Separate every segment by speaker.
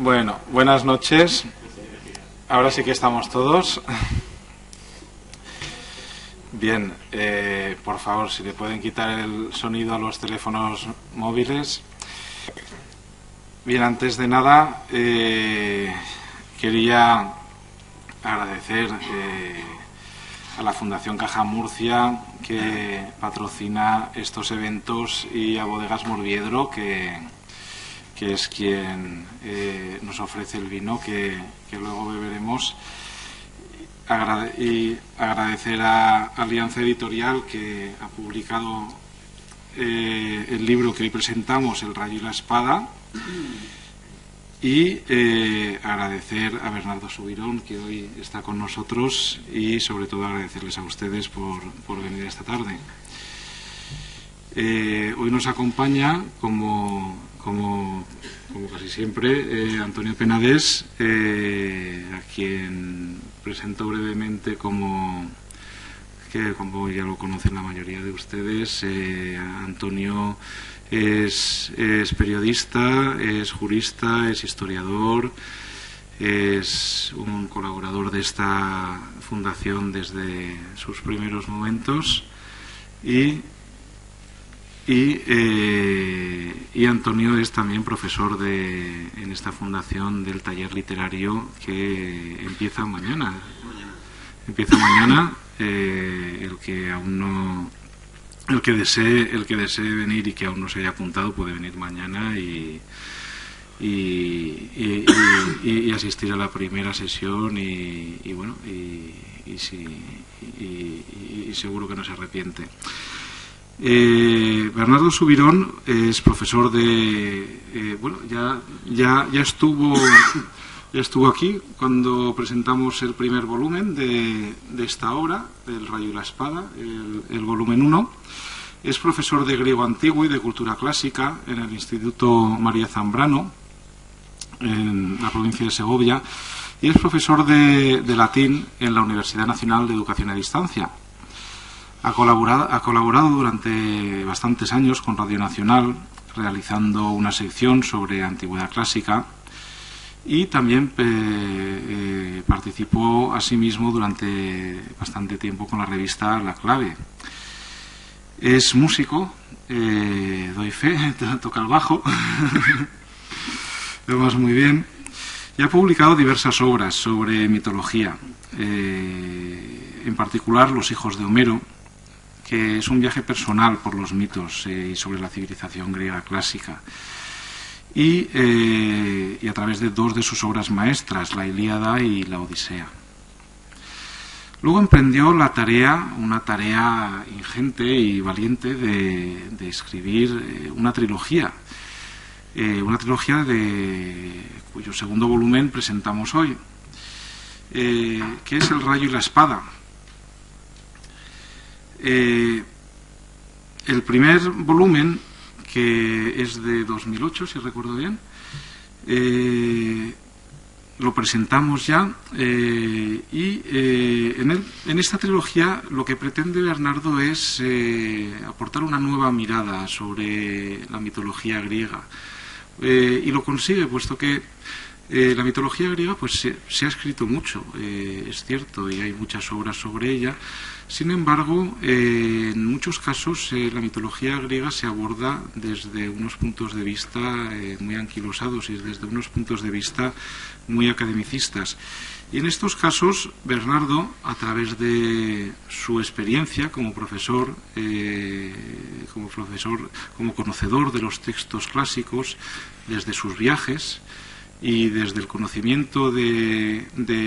Speaker 1: Bueno, buenas noches. Ahora sí que estamos todos. Bien, por favor, si le pueden quitar el sonido a los teléfonos móviles. Bien, antes de nada, quería agradecer a la Fundación Caja Murcia, que patrocina estos eventos, y a Bodegas Morviedro, que es quien nos ofrece el vino que luego beberemos, y agradecer a Alianza Editorial, que ha publicado el libro que hoy presentamos, El rayo y la espada, y agradecer a Bernardo Subirón, que hoy está con nosotros, y sobre todo agradecerles a ustedes por venir esta tarde. Hoy nos acompaña, como casi siempre, Antonio Penades, a quien presento brevemente como ya lo conocen la mayoría de ustedes. Antonio es periodista, es jurista, es historiador, es un colaborador de esta fundación desde sus primeros momentos, y Antonio es también profesor en esta fundación del taller literario que empieza mañana. El que desee venir y que aún no se haya apuntado puede venir mañana y asistir a la primera sesión, y seguro que no se arrepiente. Bernardo Subirón es profesor ya estuvo aquí cuando presentamos el primer volumen de esta obra, El rayo y la espada, el volumen 1. Es profesor de griego antiguo y de cultura clásica en el Instituto María Zambrano, en la provincia de Segovia, y es profesor de latín en la Universidad Nacional de Educación a Distancia. Ha colaborado durante bastantes años con Radio Nacional, realizando una sección sobre antigüedad clásica, y también participó asimismo durante bastante tiempo con la revista La Clave. Es músico, doy fe, toca el bajo, lo vas muy bien, y ha publicado diversas obras sobre mitología, en particular Los hijos de Homero, que es un viaje personal por los mitos y sobre la civilización griega clásica, y a través de dos de sus obras maestras, la Ilíada y la Odisea. Luego emprendió una tarea ingente y valiente de escribir una trilogía cuyo segundo volumen presentamos hoy, que es El rayo y la espada. El primer volumen, que es de 2008, si recuerdo bien, lo presentamos ya, y en esta trilogía lo que pretende Bernardo es aportar una nueva mirada sobre la mitología griega, y lo consigue, puesto que la mitología griega pues se ha escrito mucho, es cierto, y hay muchas obras sobre ella. Sin embargo, en muchos casos la mitología griega se aborda desde unos puntos de vista muy anquilosados y desde unos puntos de vista muy academicistas. Y en estos casos, Bernardo, a través de su experiencia como profesor, como conocedor de los textos clásicos, desde sus viajes y desde el conocimiento de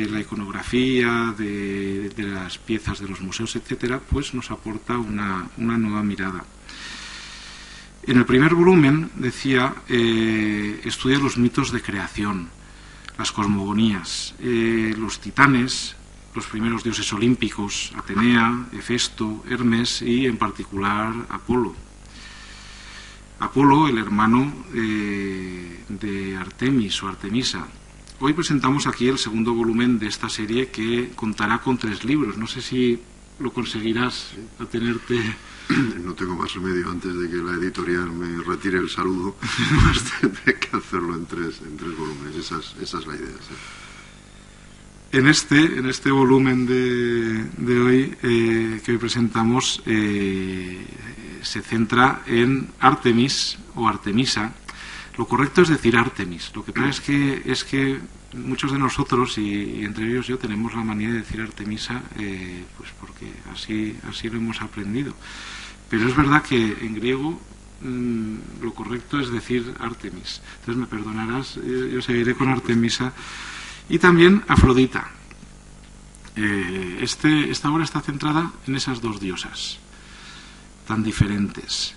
Speaker 1: la iconografía, de las piezas de los museos, etcétera, pues nos aporta una nueva mirada. En el primer volumen, decía, estudia los mitos de creación, las cosmogonías, los titanes, los primeros dioses olímpicos, Atenea, Hefesto, Hermes y, en particular, Apolo. Apolo, el hermano de Artemis o Artemisa. Hoy presentamos aquí el segundo volumen de esta serie, que contará con 3 libros. No sé si lo conseguirás atenerte.
Speaker 2: No tengo más remedio antes de que la editorial me retire el saludo. Tendré que hacerlo en tres volúmenes. Esa es la idea. ¿Sí?
Speaker 1: En este volumen de hoy que hoy presentamos se centra en Artemis o Artemisa. Lo correcto es decir Artemis. Lo que pasa es que muchos de nosotros, y entre ellos yo, tenemos la manía de decir Artemisa, pues porque así lo hemos aprendido. Pero es verdad que en griego lo correcto es decir Artemis. Entonces me perdonarás, yo seguiré con Artemisa. Y también Afrodita. Esta obra está centrada en esas dos diosas tan diferentes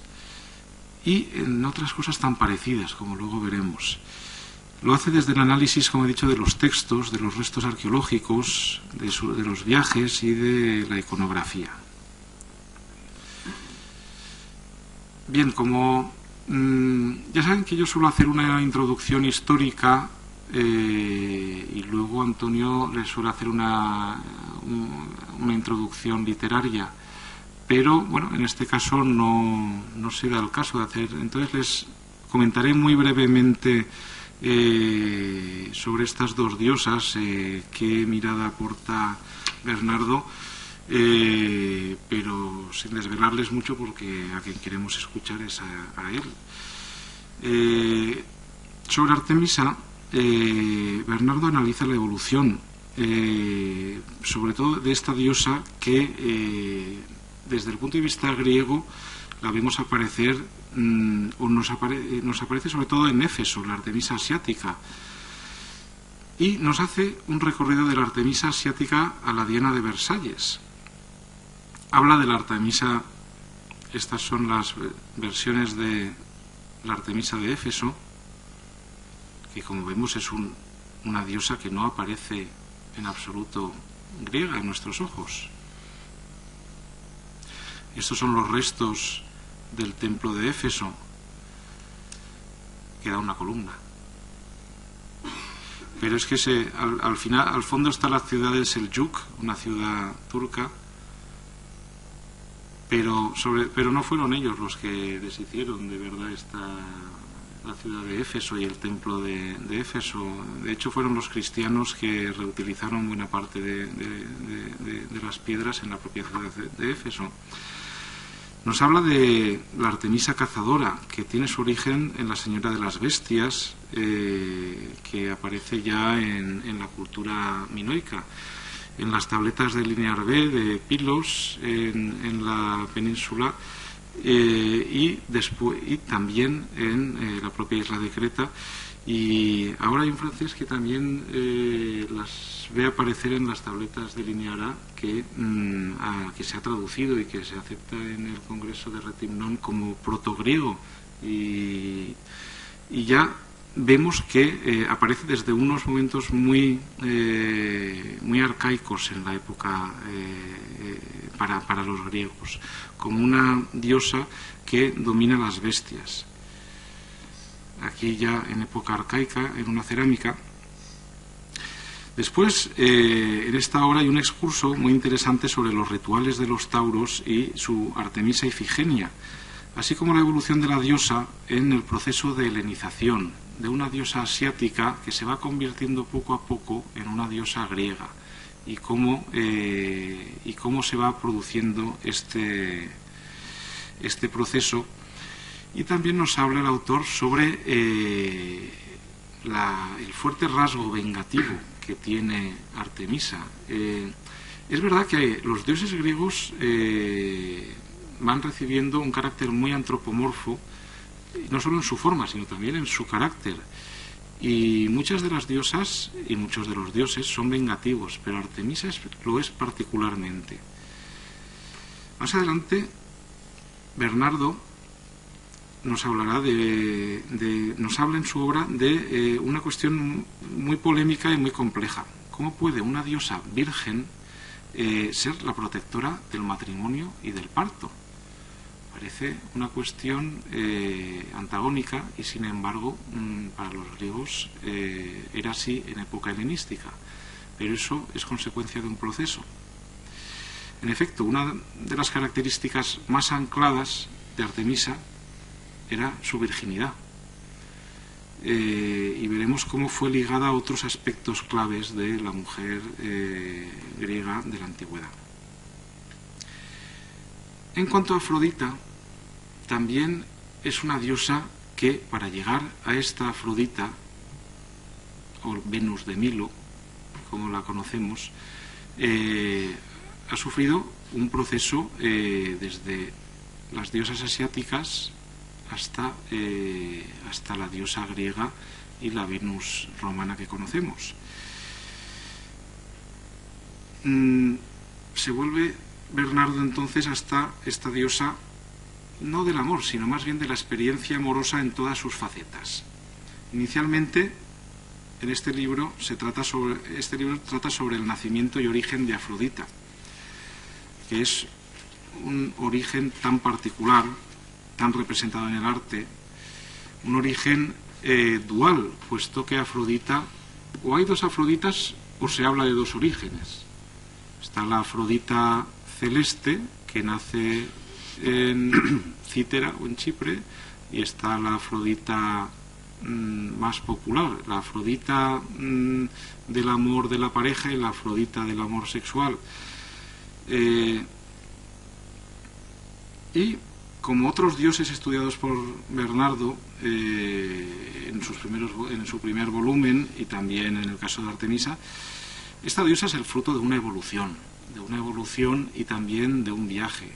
Speaker 1: y en otras cosas tan parecidas, como luego veremos. Lo hace desde el análisis, como he dicho, de los textos, de los restos arqueológicos, de los viajes y de la iconografía. Bien, como ya saben que yo suelo hacer una introducción histórica y luego Antonio le suele hacer una introducción literaria, pero bueno, en este caso no se da el caso de hacer. Entonces les comentaré muy brevemente sobre estas dos diosas, qué mirada aporta Bernardo, pero sin desvelarles mucho, porque a quien queremos escuchar es a él. Sobre Artemisa, Bernardo analiza la evolución, sobre todo de esta diosa que desde el punto de vista griego la vemos aparecer, o nos aparece sobre todo en Éfeso, la Artemisa asiática, y nos hace un recorrido de la Artemisa asiática a la Diana de Versalles. Habla de la Artemisa, estas son las versiones de la Artemisa de Éfeso, que como vemos es una diosa que no aparece en absoluto griega a nuestros ojos. Estos son los restos del templo de Éfeso. Queda una columna. Pero es que al fondo está la ciudad de Seljuk, una ciudad turca, pero no fueron ellos los que deshicieron de verdad la ciudad de Éfeso y el templo de Éfeso. De hecho, fueron los cristianos que reutilizaron buena parte de las piedras en la propia ciudad de Éfeso. Nos habla de la Artemisa cazadora, que tiene su origen en la Señora de las Bestias, que aparece ya en la cultura minoica, en las tabletas de Linear B de Pilos, en la península, y también en la propia isla de Creta. Y ahora hay un francés que también las ve aparecer en las tabletas de Linear A, que se ha traducido y que se acepta en el Congreso de Retimnón como protogriego, y ya vemos que aparece desde unos momentos muy arcaicos en la época para los griegos, como una diosa que domina las bestias. Aquí ya en época arcaica, en una cerámica. Después, en esta obra hay un excurso muy interesante sobre los rituales de los tauros y su Artemisa Ifigenia, así como la evolución de la diosa en el proceso de helenización, de una diosa asiática que se va convirtiendo poco a poco en una diosa griega, y cómo se va produciendo este proceso. Y también nos habla el autor sobre el fuerte rasgo vengativo que tiene Artemisa. Es verdad que los dioses griegos van recibiendo un carácter muy antropomorfo, no solo en su forma, sino también en su carácter. Y muchas de las diosas y muchos de los dioses son vengativos, pero Artemisa lo es particularmente. Más adelante, Bernardo nos hablará nos habla en su obra de una cuestión muy polémica y muy compleja. ¿Cómo puede una diosa virgen ser la protectora del matrimonio y del parto? Parece una cuestión antagónica, y sin embargo para los griegos era así en época helenística, pero eso es consecuencia de un proceso. En efecto, una de las características más ancladas de Artemisa era su virginidad. Y veremos cómo fue ligada a otros aspectos claves de la mujer griega de la antigüedad. En cuanto a Afrodita, también es una diosa que, para llegar a esta Afrodita, o Venus de Milo, como la conocemos, ha sufrido un proceso desde las diosas asiáticas hasta la diosa griega y la Venus romana que conocemos. Se vuelve Bernardo entonces hasta esta diosa, no del amor, sino más bien de la experiencia amorosa en todas sus facetas. Inicialmente, en este libro trata sobre el nacimiento y origen de Afrodita, que es un origen tan particular, tan representado en el arte, un origen dual, puesto que Afrodita, o hay dos Afroditas o se habla de dos orígenes. Está la Afrodita celeste, que nace en Cítera o en Chipre, y está la Afrodita más popular, la Afrodita del amor de la pareja y la Afrodita del amor sexual. Y como otros dioses estudiados por Bernardo en su primer volumen, y también en el caso de Artemisa, esta diosa es el fruto de una evolución y también de un viaje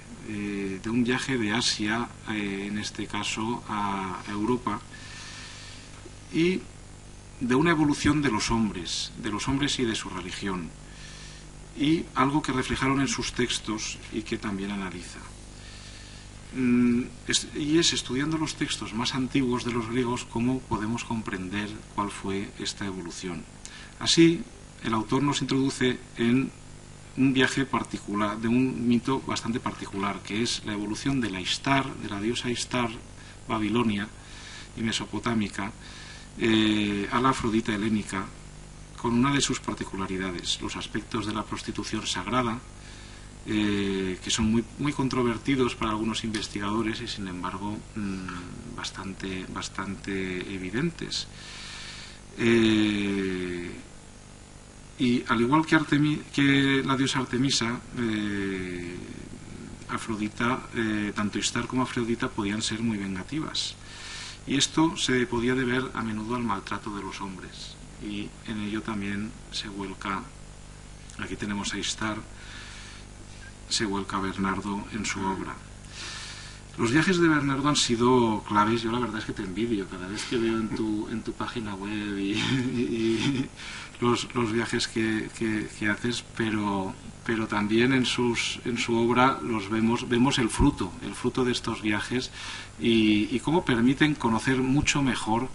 Speaker 1: de Asia, en este caso a Europa, y de una evolución de los hombres y de su religión, y algo que reflejaron en sus textos y que también analiza. Y es estudiando los textos más antiguos de los griegos cómo podemos comprender cuál fue esta evolución. Así, el autor nos introduce en un viaje particular, de un mito bastante particular, que es la evolución de la Ishtar, de la diosa Ishtar babilonia y mesopotámica, a la Afrodita helénica, con una de sus particularidades, los aspectos de la prostitución sagrada, que son muy controvertidos para algunos investigadores y sin embargo bastante evidentes. Y al igual que la diosa Artemisa, Afrodita, tanto Ishtar como Afrodita podían ser muy vengativas, y esto se podía deber a menudo al maltrato de los hombres, y en ello también se vuelca, aquí tenemos a Ishtar, se vuelca Bernardo en su obra. Los viajes de Bernardo han sido claves. Yo la verdad es que te envidio cada vez que veo en tu página web y los viajes que haces, pero también en su obra vemos el fruto de estos viajes y cómo permiten conocer mucho mejor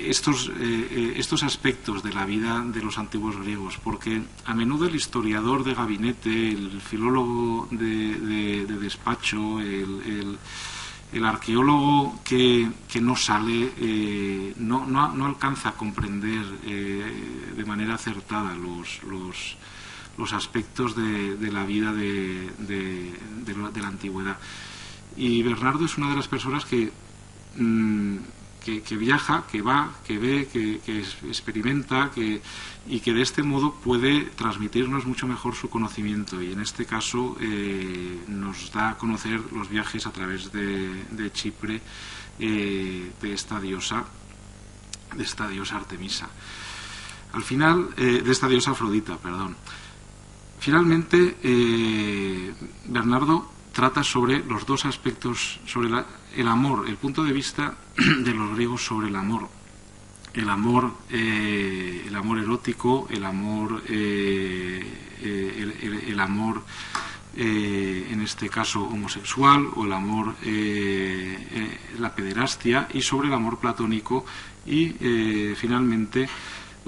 Speaker 1: estos aspectos de la vida de los antiguos griegos, porque a menudo el historiador de gabinete, el filólogo de despacho, el arqueólogo que no sale, no alcanza a comprender de manera acertada los aspectos de la vida de la antigüedad. Y Bernardo es una de las personas que viaja, que va, que ve, que experimenta, y que de este modo puede transmitirnos mucho mejor su conocimiento, y en este caso nos da a conocer los viajes a través de Chipre, de esta diosa Artemisa. Al final, de esta diosa Afrodita, perdón. Finalmente, Bernardo trata sobre los dos aspectos, sobre el amor, el punto de vista de los griegos sobre el amor erótico, el amor en este caso homosexual, o el amor, la pederastia, y sobre el amor platónico, y finalmente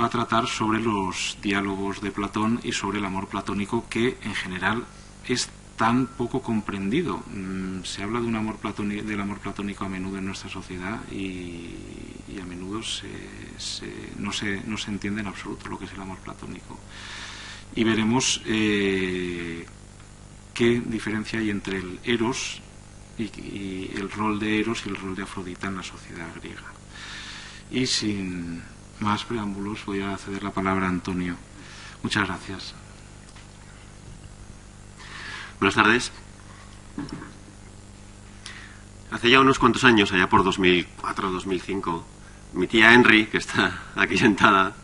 Speaker 1: va a tratar sobre los diálogos de Platón y sobre el amor platónico, que en general es tan poco comprendido. Se habla de del amor platónico a menudo en nuestra sociedad, y a menudo no se entiende en absoluto lo que es el amor platónico. y veremos qué diferencia hay entre el Eros y el rol de Eros y el rol de Afrodita en la sociedad griega. Y sin más preámbulos voy a ceder la palabra a Antonio. Muchas gracias.
Speaker 3: Buenas tardes. Hace ya unos cuantos años, allá por 2004-2005, mi tía Henry, que está aquí sentada,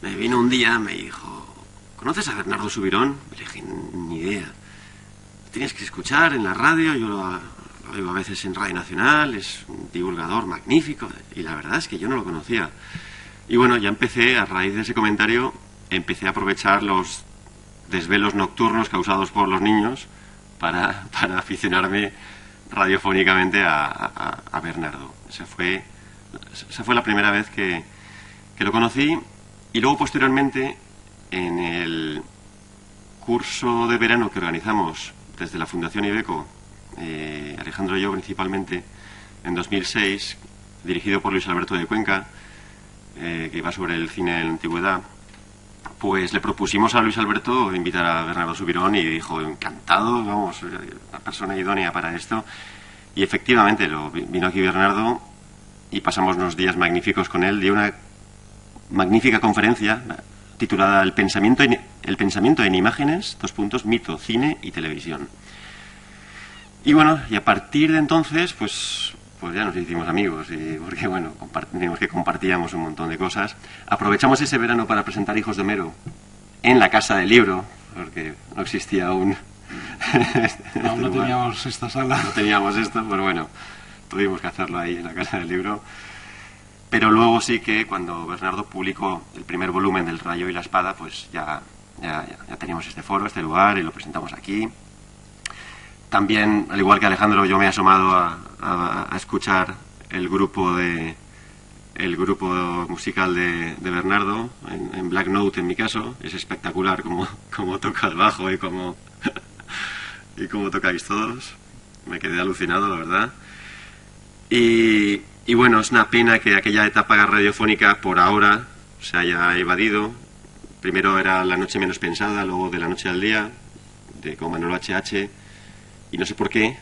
Speaker 3: me vino un día, me dijo: ¿conoces a Bernardo Subirón? Le dije: ni idea. Tienes que escuchar en la radio, yo lo oigo a veces en Radio Nacional, es un divulgador magnífico, y la verdad es que yo no lo conocía. Y bueno, ya empecé, a raíz de ese comentario, empecé a aprovechar los desvelos nocturnos causados por los niños para aficionarme radiofónicamente a Bernardo. Esa fue la primera vez que lo conocí, y luego posteriormente en el curso de verano que organizamos desde la Fundación Ibeco, Alejandro y yo principalmente, en 2006, dirigido por Luis Alberto de Cuenca, que iba sobre el cine en la antigüedad, pues le propusimos a Luis Alberto invitar a Bernardo Subirón y dijo: encantado, vamos, una persona idónea para esto. Y efectivamente vino aquí Bernardo y pasamos unos días magníficos con él. Dio una magnífica conferencia titulada El pensamiento en imágenes, mito, cine y televisión. Y bueno, y a partir de entonces, pues ya nos hicimos amigos, porque bueno, vimos que compartíamos un montón de cosas. Aprovechamos ese verano para presentar Hijos de Homero en la Casa del Libro, porque no existía aún.
Speaker 1: No teníamos esta sala.
Speaker 3: No teníamos esto, pero bueno, tuvimos que hacerlo ahí en la Casa del Libro. Pero luego sí que cuando Bernardo publicó el primer volumen del Rayo y la Espada, pues ya teníamos este foro, este lugar, y lo presentamos aquí. También, al igual que Alejandro, yo me he asomado a escuchar el grupo musical de Bernardo, en Black Note en mi caso. Es espectacular cómo toca el bajo y cómo tocáis todos. Me quedé alucinado, la verdad. Y bueno, es una pena que aquella etapa radiofónica por ahora se haya evadido. Primero era La Noche Menos Pensada, luego De la Noche al Día, con Manolo H.H., y no sé por qué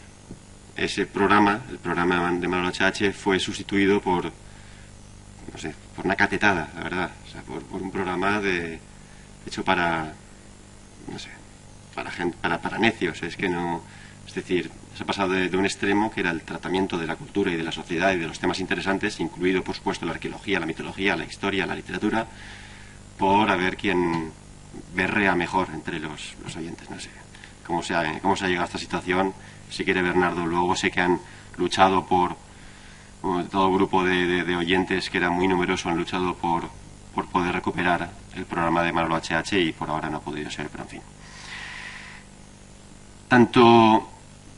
Speaker 3: ese programa, el programa de Manolo H.H., fue sustituido por una catetada, la verdad. O sea, por un programa hecho para gente, para necios. Es decir, se ha pasado de un extremo, que era el tratamiento de la cultura y de la sociedad y de los temas interesantes, incluido por supuesto la arqueología, la mitología, la historia, la literatura, por a ver quién berrea mejor entre los oyentes. No sé cómo se ha llegado a esta situación. Si quiere Bernardo, luego sé que han luchado todo el grupo de oyentes, que era muy numeroso, han luchado por poder recuperar el programa de Manolo H.H. y por ahora no ha podido ser, pero en fin. Tanto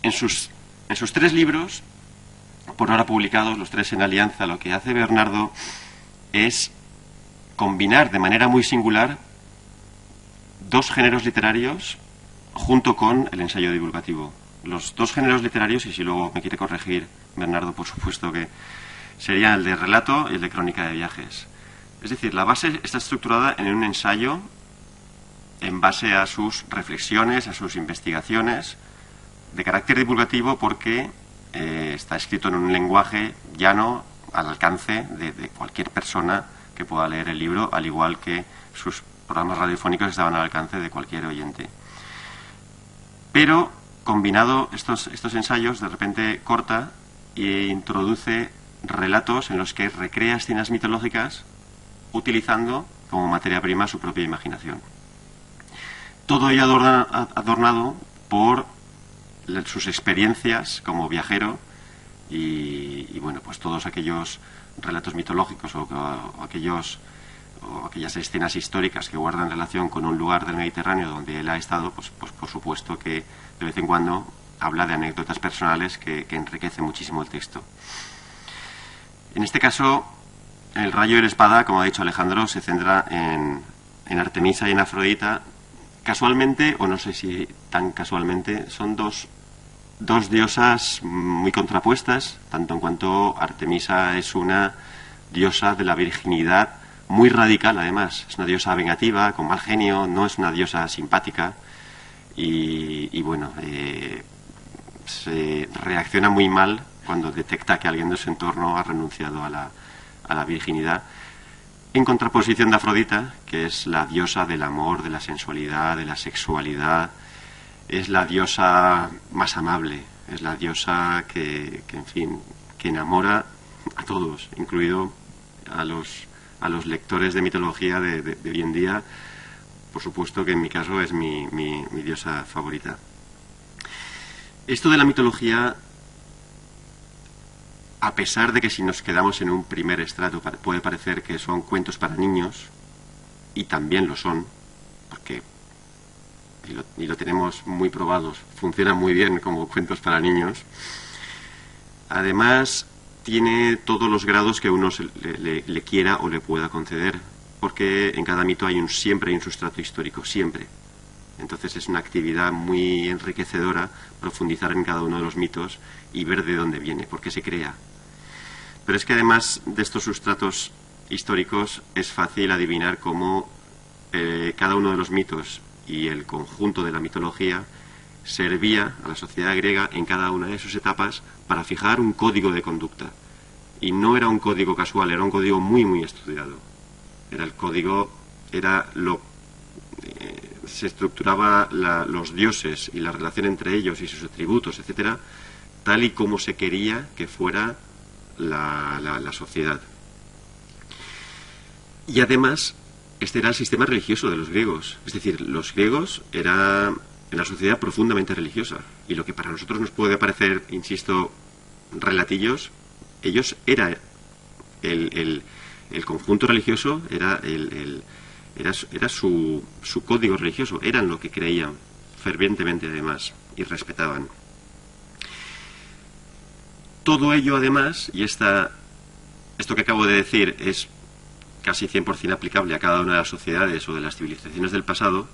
Speaker 3: en sus 3 libros, por ahora publicados, los 3 en alianza, lo que hace Bernardo es combinar de manera muy singular 2 géneros literarios junto con el ensayo divulgativo. Los 2 géneros literarios, y si luego me quiere corregir Bernardo, por supuesto, que serían el de relato y el de crónica de viajes. Es decir, la base está estructurada en un ensayo en base a sus reflexiones, a sus investigaciones, de carácter divulgativo, porque está escrito en un lenguaje llano, al alcance de cualquier persona que pueda leer el libro, al igual que sus programas radiofónicos estaban al alcance de cualquier oyente. Pero combinado estos ensayos, de repente corta e introduce relatos en los que recrea escenas mitológicas utilizando como materia prima su propia imaginación. Todo ello adornado por sus experiencias como viajero y bueno, pues todos aquellos relatos mitológicos o aquellas escenas históricas que guardan relación con un lugar del Mediterráneo donde él ha estado, pues por supuesto que de vez en cuando habla de anécdotas personales que enriquecen muchísimo el texto. En este caso, El Rayo y la Espada, como ha dicho Alejandro, se centra en Artemisa y en Afrodita. Casualmente, o no sé si tan casualmente, son dos diosas muy contrapuestas, tanto en cuanto Artemisa es una diosa de la virginidad muy radical además. Es una diosa vengativa, con mal genio, no es una diosa simpática y bueno, se reacciona muy mal cuando detecta que alguien de su entorno ha renunciado a la virginidad, en contraposición de Afrodita, que es la diosa del amor, de la sensualidad, de la sexualidad. Es la diosa más amable, es la diosa que en fin, que enamora a todos, incluido a los lectores de mitología de hoy en día. Por supuesto que en mi caso es mi diosa favorita. Esto de la mitología, a pesar de que si nos quedamos en un primer estrato puede parecer que son cuentos para niños, y también lo son, porque y lo tenemos muy probados, funcionan muy bien como cuentos para niños. Además, tiene todos los grados que uno le quiera o le pueda conceder, porque en cada mito siempre hay un sustrato histórico, siempre. Entonces es una actividad muy enriquecedora profundizar en cada uno de los mitos y ver de dónde viene, por qué se crea. Pero es que además de estos sustratos históricos es fácil adivinar cómo cada uno de los mitos y el conjunto de la mitología servía a la sociedad griega en cada una de sus etapas para fijar un código de conducta. Y no era un código casual, era un código muy, muy estudiado. Se estructuraba los dioses y la relación entre ellos y sus atributos, etcétera, tal y como se quería que fuera la sociedad. Y además, este era el sistema religioso de los griegos. Es decir, los griegos eran una sociedad profundamente religiosa. Y lo que para nosotros nos puede parecer, insisto, relatillos, ellos era el conjunto religioso, era su código religioso, eran lo que creían fervientemente además y respetaban. Todo ello además, y esto que acabo de decir es casi 100% aplicable a cada una de las sociedades o de las civilizaciones del pasado,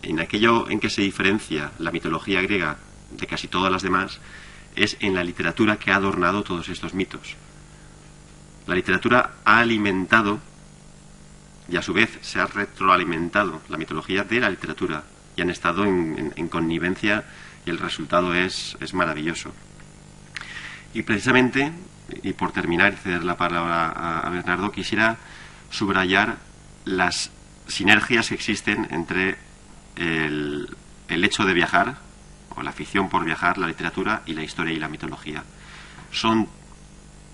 Speaker 3: en aquello en que se diferencia la mitología griega de casi todas las demás, es en la literatura que ha adornado todos estos mitos. La literatura ha alimentado y a su vez se ha retroalimentado la mitología de la literatura y han estado en connivencia y el resultado es maravilloso. Y precisamente, y por terminar y ceder la palabra a Bernardo, quisiera subrayar las sinergias que existen entre el hecho de viajar, o la afición por viajar, la literatura y la historia y la mitología. Son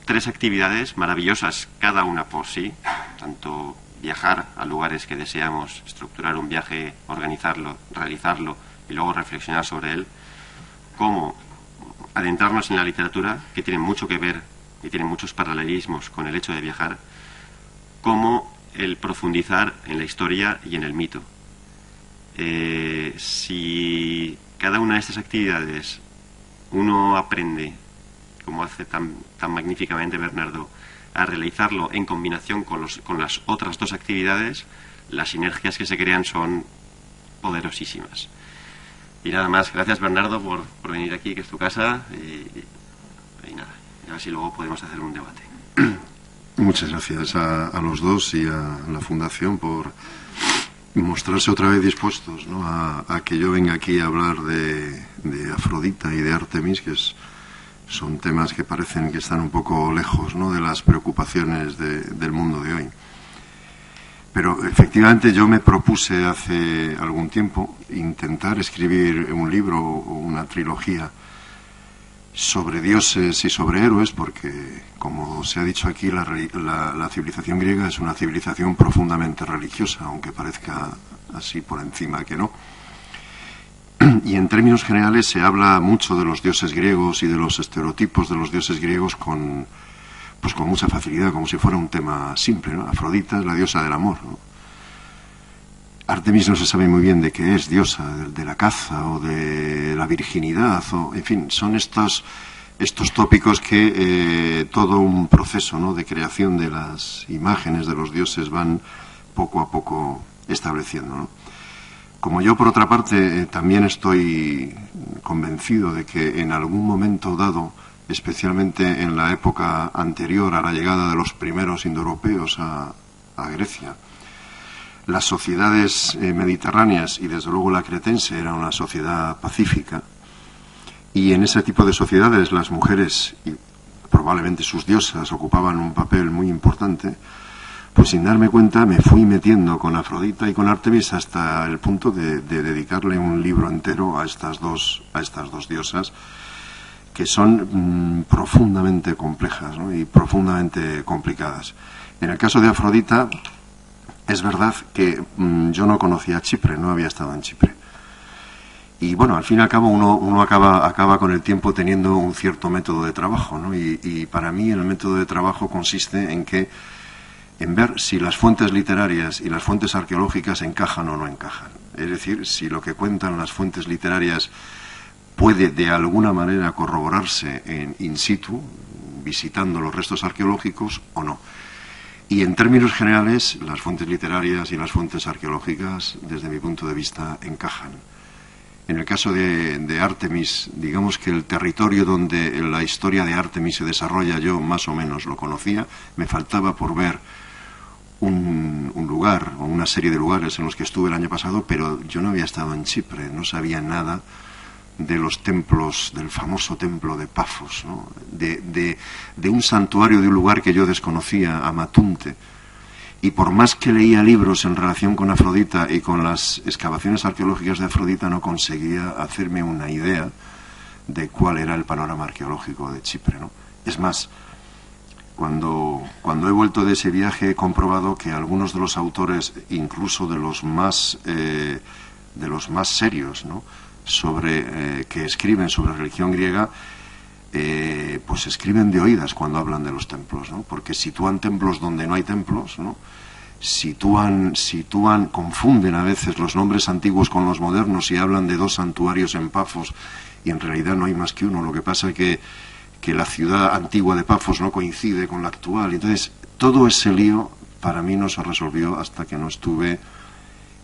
Speaker 3: tres actividades maravillosas, cada una por sí, tanto viajar a lugares que deseamos, estructurar un viaje, organizarlo, realizarlo y luego reflexionar sobre él, como adentrarnos en la literatura, que tiene mucho que ver y tiene muchos paralelismos con el hecho de viajar, como el profundizar en la historia y en el mito. Si cada una de estas actividades uno aprende, como hace tan magníficamente Bernardo, a realizarlo en combinación con las otras dos actividades, las sinergias que se crean son poderosísimas. Y nada más, gracias Bernardo por venir aquí, que es tu casa, y nada, a ver si luego podemos hacer un debate.
Speaker 2: Muchas gracias a los dos y a la Fundación por mostrarse otra vez dispuestos, ¿no?, a que yo venga aquí a hablar de Afrodita y de Artemis, que son temas que parecen que están un poco lejos, ¿no?, de las preocupaciones del mundo de hoy. Pero efectivamente yo me propuse hace algún tiempo intentar escribir un libro o una trilogía sobre dioses y sobre héroes, porque, como se ha dicho aquí, la civilización griega es una civilización profundamente religiosa, aunque parezca así por encima que no. Y en términos generales se habla mucho de los dioses griegos y de los estereotipos de los dioses griegos con mucha facilidad, como si fuera un tema simple, ¿no? Afrodita es la diosa del amor, ¿no? Artemis no se sabe muy bien de qué es, diosa de la caza o de la virginidad, o en fin, son estos tópicos que todo un proceso, ¿no?, de creación de las imágenes de los dioses van poco a poco estableciendo, ¿no? Como yo, por otra parte, también estoy convencido de que en algún momento dado, especialmente en la época anterior a la llegada de los primeros indoeuropeos a a Grecia. Las sociedades mediterráneas, y desde luego la cretense, era una sociedad pacífica, y en ese tipo de sociedades las mujeres, y probablemente sus diosas, ocupaban un papel muy importante. Pues sin darme cuenta me fui metiendo con Afrodita y con Artemis hasta el punto de dedicarle un libro entero a estas dos diosas, que son profundamente complejas, ¿no? Y profundamente complicadas. En el caso de Afrodita, es verdad que yo no conocía Chipre, no había estado en Chipre. Y bueno, al fin y al cabo uno acaba con el tiempo teniendo un cierto método de trabajo, ¿no? Y para mí el método de trabajo consiste en ver si las fuentes literarias y las fuentes arqueológicas encajan o no encajan. Es decir, si lo que cuentan las fuentes literarias puede de alguna manera corroborarse in situ, visitando los restos arqueológicos o no. Y en términos generales, las fuentes literarias y las fuentes arqueológicas, desde mi punto de vista, encajan. En el caso de Artemis, digamos que el territorio donde la historia de Artemis se desarrolla yo más o menos lo conocía, me faltaba por ver un lugar o una serie de lugares en los que estuve el año pasado, pero yo no había estado en Chipre, no sabía nada de los templos, del famoso templo de Pafos, ¿no? de un santuario de un lugar que yo desconocía, Amatunte. Y por más que leía libros en relación con Afrodita y con las excavaciones arqueológicas de Afrodita, no conseguía hacerme una idea de cuál era el panorama arqueológico de Chipre, ¿no? Es más, cuando he vuelto de ese viaje he comprobado que algunos de los autores, incluso de los más serios, ¿no?, que escriben sobre religión griega, pues escriben de oídas cuando hablan de los templos, ¿no? Porque sitúan templos donde no hay templos, ¿no? Confunden a veces los nombres antiguos con los modernos y hablan de dos santuarios en Pafos y en realidad no hay más que uno. Lo que pasa es que la ciudad antigua de Pafos no coincide con la actual. Entonces, todo ese lío para mí no se resolvió hasta que no estuve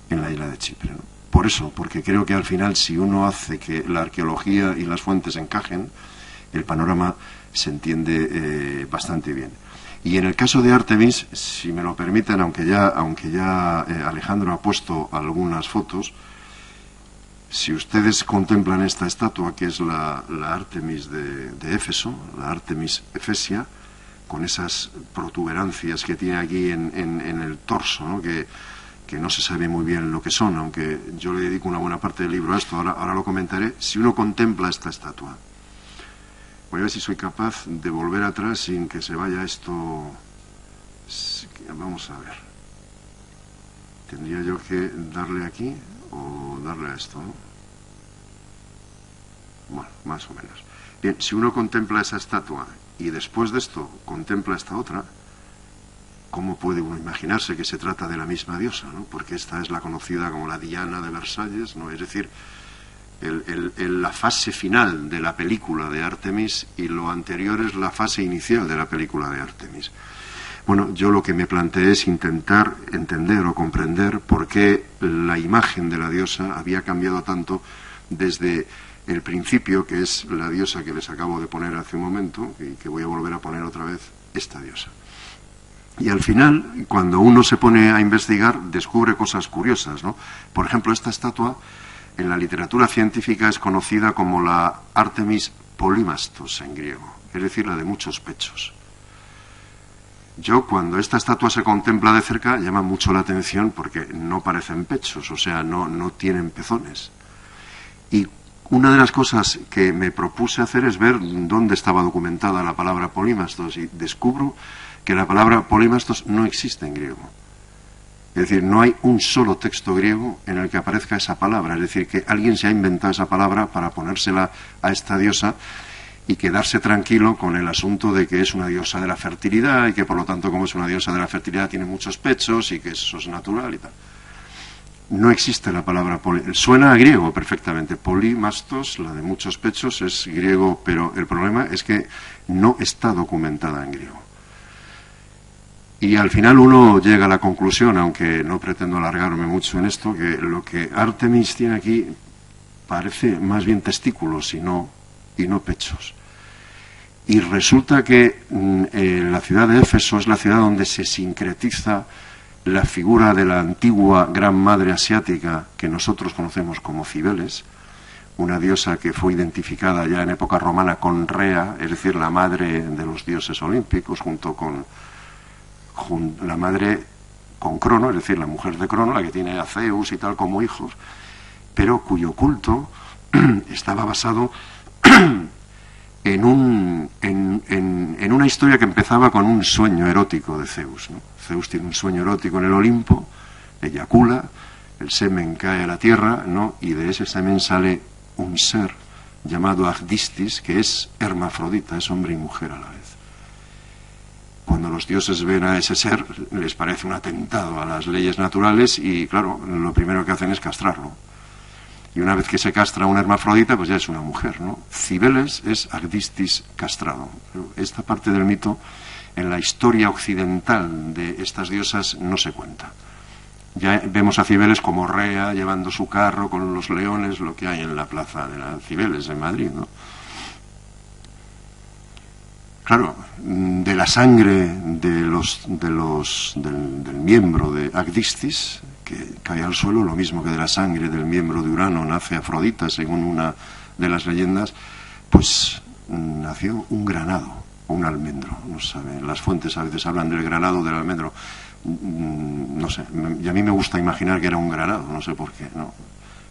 Speaker 2: en la isla de Chipre, ¿no? Por eso, porque creo que al final, si uno hace que la arqueología y las fuentes encajen, el panorama se entiende bastante bien. Y en el caso de Artemis, si me lo permiten, aunque ya Alejandro ha puesto algunas fotos, si ustedes contemplan esta estatua, que es la Artemis de Éfeso, la Artemis Efesia, con esas protuberancias que tiene aquí en el torso, ¿no?, que no se sabe muy bien lo que son, aunque yo le dedico una buena parte del libro a esto, ahora lo comentaré. Si uno contempla esta estatua, voy a ver si soy capaz de volver atrás sin que se vaya esto. Vamos a ver. Tendría yo que darle aquí o darle a esto, ¿no? Bueno, más o menos. Bien, si uno contempla esa estatua y después de esto contempla esta otra, ¿cómo puede uno imaginarse que se trata de la misma diosa, ¿no? Porque esta es la conocida como la Diana de Versalles, ¿no? Es decir, la fase final de la película de Artemis y lo anterior es la fase inicial de la película de Artemis. Bueno, yo lo que me planteé es intentar entender o comprender por qué la imagen de la diosa había cambiado tanto desde el principio, que es la diosa que les acabo de poner hace un momento y que voy a volver a poner otra vez, esta diosa. Y al final, cuando uno se pone a investigar, descubre cosas curiosas, ¿no? Por ejemplo, esta estatua en la literatura científica es conocida como la Artemis Polymastos en griego, es decir, la de muchos pechos. Yo, cuando esta estatua se contempla de cerca, llama mucho la atención porque no parecen pechos, o sea, no tienen pezones. Y una de las cosas que me propuse hacer es ver dónde estaba documentada la palabra Polymastos, y descubro que la palabra Polymastos no existe en griego. Es decir, no hay un solo texto griego en el que aparezca esa palabra. Es decir, que alguien se ha inventado esa palabra para ponérsela a esta diosa y quedarse tranquilo con el asunto de que es una diosa de la fertilidad y que por lo tanto, como es una diosa de la fertilidad, tiene muchos pechos y que eso es natural y tal. No existe la palabra suena a griego perfectamente. Polymastos, la de muchos pechos, es griego, pero el problema es que no está documentada en griego. Y al final uno llega a la conclusión, aunque no pretendo alargarme mucho en esto, que lo que Artemis tiene aquí parece más bien testículos y no pechos. Y resulta que la ciudad de Éfeso es la ciudad donde se sincretiza la figura de la antigua gran madre asiática que nosotros conocemos como Cibeles, una diosa que fue identificada ya en época romana con Rea, es decir, la madre de los dioses olímpicos, junto con la madre con Crono, es decir, la mujer de Crono, la que tiene a Zeus y tal como hijos, pero cuyo culto estaba basado en una historia que empezaba con un sueño erótico de Zeus, ¿no? Zeus tiene un sueño erótico en el Olimpo, eyacula, el semen cae a la tierra, ¿no? Y de ese semen sale un ser llamado Agdistis, que es hermafrodita, es hombre y mujer a la vez. Cuando los dioses ven a ese ser, les parece un atentado a las leyes naturales y, claro, lo primero que hacen es castrarlo. Y una vez que se castra a una hermafrodita, pues ya es una mujer, ¿no? Cibeles es Agdistis castrado. Pero esta parte del mito, en la historia occidental de estas diosas, no se cuenta. Ya vemos a Cibeles como Rea, llevando su carro con los leones, lo que hay en la plaza de la Cibeles en Madrid, ¿no? Claro, de la sangre del miembro de Agdistis, que cae al suelo, lo mismo que de la sangre del miembro de Urano nace Afrodita, según una de las leyendas, pues nació un granado, un almendro. No sabe, las fuentes a veces hablan del granado, del almendro. No sé, y a mí me gusta imaginar que era un granado, no sé por qué, ¿no?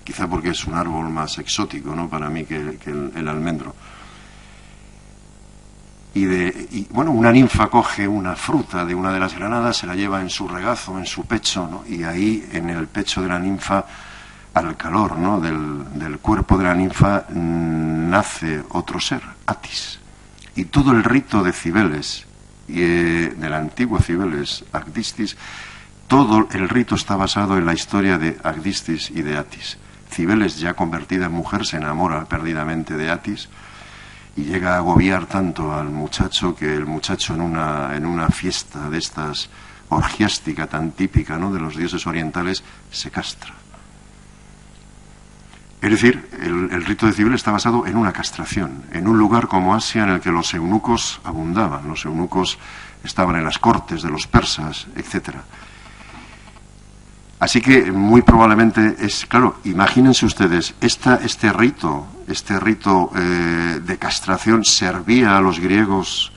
Speaker 2: Quizá porque es un árbol más exótico, ¿no?, para mí que el almendro. Y bueno, una ninfa coge una fruta de una de las granadas, se la lleva en su regazo, en su pecho, ¿no? Y ahí en el pecho de la ninfa, al calor, ¿no?, del cuerpo de la ninfa, nace otro ser, Atis. Y todo el rito de Cibeles, de la antigua Cibeles, Agdistis, todo el rito está basado en la historia de Agdistis y de Atis. Cibeles, ya convertida en mujer, se enamora perdidamente de Atis y llega a agobiar tanto al muchacho que el muchacho en una fiesta de estas orgiástica tan típica, ¿no?, de los dioses orientales, se castra. Es decir, el rito de Cibeles está basado en una castración, en un lugar como Asia en el que los eunucos abundaban. Los eunucos estaban en las cortes de los persas, etcétera. Así que muy probablemente claro, imagínense ustedes, este rito de castración servía a los griegos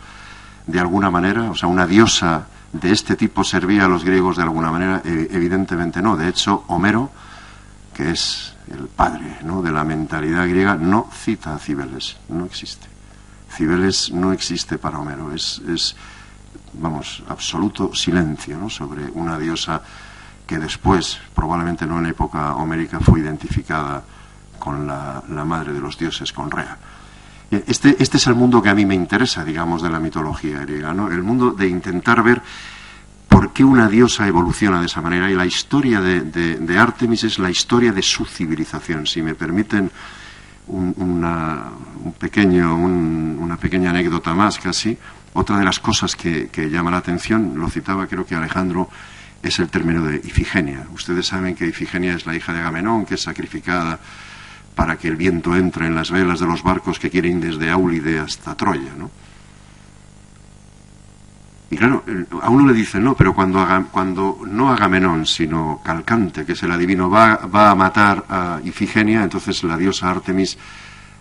Speaker 2: de alguna manera, o sea, una diosa de este tipo servía a los griegos de alguna manera. Evidentemente no. De hecho, Homero, que es el padre, ¿no?, de la mentalidad griega, no cita a Cibeles, no existe. Cibeles no existe para Homero, es vamos, absoluto silencio, ¿no?, sobre una diosa que después, probablemente no en época homérica, fue identificada con la madre de los dioses, con Rea. Este es el mundo que a mí me interesa, digamos, de la mitología griega, ¿no?, el mundo de intentar ver por qué una diosa evoluciona de esa manera. Y la historia de Artemis es la historia de su civilización. Si me permiten una pequeña anécdota más casi, otra de las cosas que llama la atención, lo citaba creo que Alejandro, es el término de Ifigenia. Ustedes saben que Ifigenia es la hija de Agamenón, que es sacrificada para que el viento entre en las velas de los barcos que quieren ir desde Áulide hasta Troya, ¿no? Y claro, a uno le dicen, no, pero cuando no Agamenón, sino Calcante, que es el adivino, va a matar a Ifigenia, entonces la diosa Artemis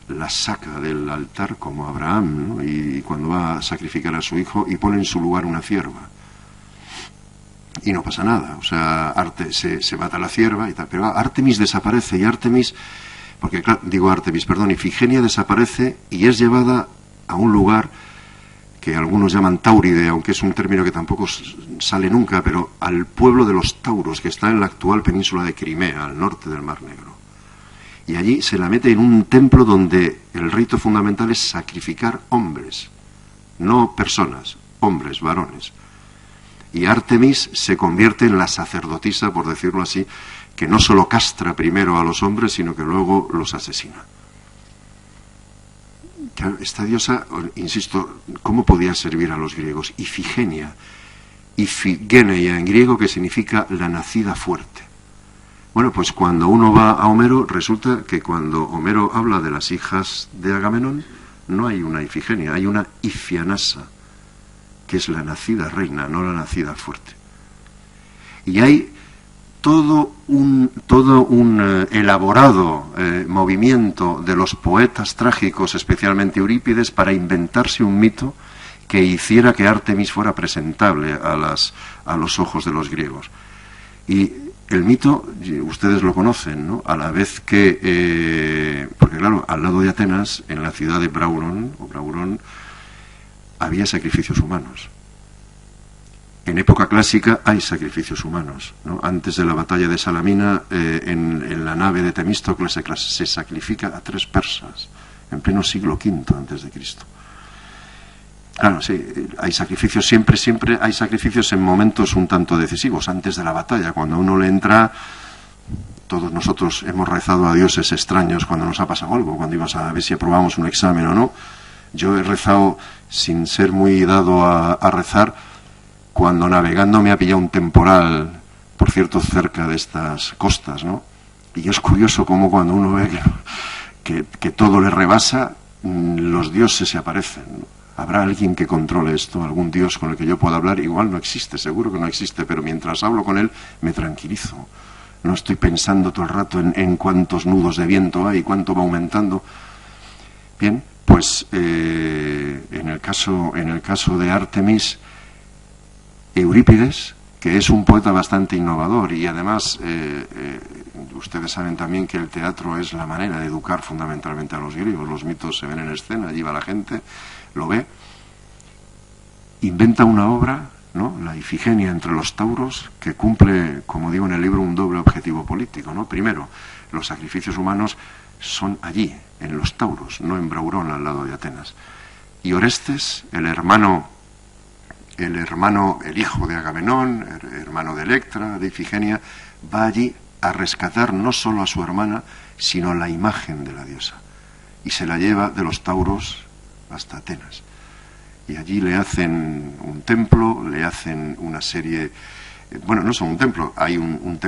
Speaker 2: la saca del altar como Abraham, ¿no?, y cuando va a sacrificar a su hijo, y pone en su lugar una cierva. Y no pasa nada, o sea, se mata la cierva y tal, pero Artemis desaparece, y Ifigenia desaparece y es llevada a un lugar que algunos llaman Táuride, aunque es un término que tampoco sale nunca, pero al pueblo de los Tauros, que está en la actual península de Crimea, al norte del Mar Negro. Y allí se la mete en un templo donde el rito fundamental es sacrificar hombres, no personas, hombres, varones. Y Artemis se convierte en la sacerdotisa, por decirlo así, que no solo castra primero a los hombres, sino que luego los asesina. Esta diosa, insisto, ¿cómo podía servir a los griegos? Ifigenia, Ifigeneia en griego, que significa la nacida fuerte. Bueno, pues cuando uno va a Homero, resulta que cuando Homero habla de las hijas de Agamenón, no hay una Ifigenia, hay una Ifianasa, que es la nacida reina, no la nacida fuerte. Y hay todo un elaborado movimiento de los poetas trágicos, especialmente Eurípides, para inventarse un mito que hiciera que Artemis fuera presentable a los ojos de los griegos. Y el mito, ustedes lo conocen, ¿no? A la vez que, porque claro, al lado de Atenas, en la ciudad de Braurón, había sacrificios humanos. En época clásica hay sacrificios humanos, ¿no? Antes de la batalla de Salamina, en la nave de Temístocles se sacrifica a 3 persas, en pleno siglo V antes de Cristo. Claro, sí, hay sacrificios, siempre hay sacrificios en momentos un tanto decisivos, antes de la batalla, cuando uno le entra. Todos nosotros hemos rezado a dioses extraños cuando nos ha pasado algo, cuando íbamos a ver si aprobamos un examen o no. Yo he rezado, sin ser muy dado a rezar, cuando navegando me ha pillado un temporal, por cierto, cerca de estas costas, ¿no? Y es curioso cómo cuando uno ve que todo le rebasa, los dioses se aparecen, ¿no? ¿Habrá alguien que controle esto? ¿Algún dios con el que yo pueda hablar? Igual no existe, seguro que no existe, pero mientras hablo con él me tranquilizo. No estoy pensando todo el rato en cuántos nudos de viento hay, cuánto va aumentando. Bien, pues en el caso de Artemis, Eurípides, que es un poeta bastante innovador y además ustedes saben también que el teatro es la manera de educar fundamentalmente a los griegos. Los mitos se ven en escena, allí va la gente, lo ve, inventa una obra, ¿no? La Ifigenia entre los tauros, que cumple, como digo en el libro, un doble objetivo político, ¿no? Primero, los sacrificios humanos son allí, en los tauros, no en Braurón, al lado de Atenas. Y Orestes, el hijo de Agamenón, hermano de Electra, de Ifigenia, va allí a rescatar no solo a su hermana, sino la imagen de la diosa. Y se la lleva de los tauros hasta Atenas. Y allí le hacen un templo, le hacen una serie... Bueno, no solo un templo, hay un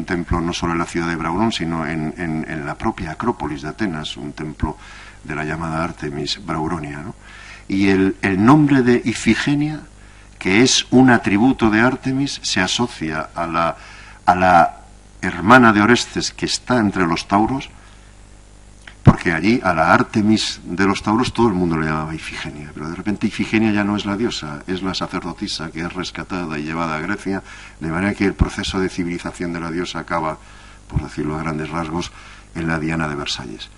Speaker 2: templo no solo en la ciudad de Braurón, sino en la propia Acrópolis de Atenas, un templo de la llamada Artemis Brauronia, ¿no? Y el nombre de Ifigenia, que es un atributo de Artemis, se asocia a la hermana de Orestes que está entre los tauros, porque allí a la Artemis de los tauros todo el mundo le llamaba Ifigenia, pero de repente Ifigenia ya no es la diosa, es la sacerdotisa que es rescatada y llevada a Grecia, de manera que el proceso de civilización de la diosa acaba, por decirlo a grandes rasgos, en la Diana de Versalles.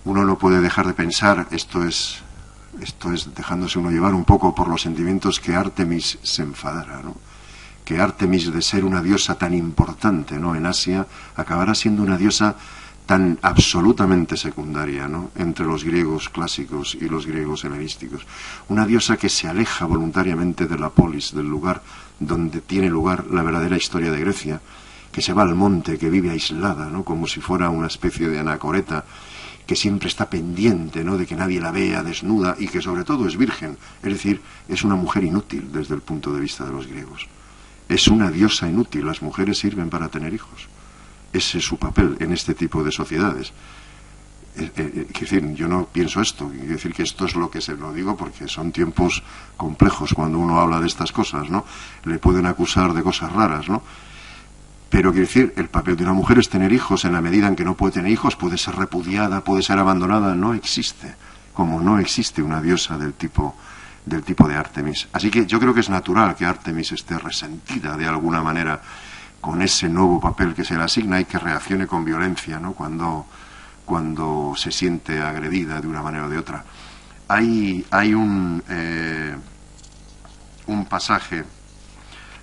Speaker 2: Uno no puede dejar de pensar, esto es dejándose uno llevar un poco por los sentimientos, que Artemis se enfadara, ¿no? Que Artemis, de ser una diosa tan importante, ¿no?, en Asia, acabará siendo una diosa tan absolutamente secundaria, ¿no?, entre los griegos clásicos y los griegos helenísticos. Una diosa que se aleja voluntariamente de la polis, del lugar donde tiene lugar la verdadera historia de Grecia, que se va al monte, que vive aislada, ¿no?, como si fuera una especie de anacoreta, que siempre está pendiente, ¿no?, de que nadie la vea desnuda, y que sobre todo es virgen, es decir, es una mujer inútil desde el punto de vista de los griegos. Es una diosa inútil, las mujeres sirven para tener hijos. Ese es su papel en este tipo de sociedades. Quiero decir, yo no pienso esto, quiero decir que esto es lo que se lo digo porque son tiempos complejos cuando uno habla de estas cosas, ¿no? Le pueden acusar de cosas raras, ¿no? Pero quiero decir, el papel de una mujer es tener hijos. En la medida en que no puede tener hijos, puede ser repudiada, puede ser abandonada, no existe, como no existe una diosa del tipo de Artemis. Así que yo creo que es natural que Artemis esté resentida de alguna manera con ese nuevo papel que se le asigna y que reaccione con violencia, ¿no?, cuando se siente agredida de una manera o de otra. Hay un pasaje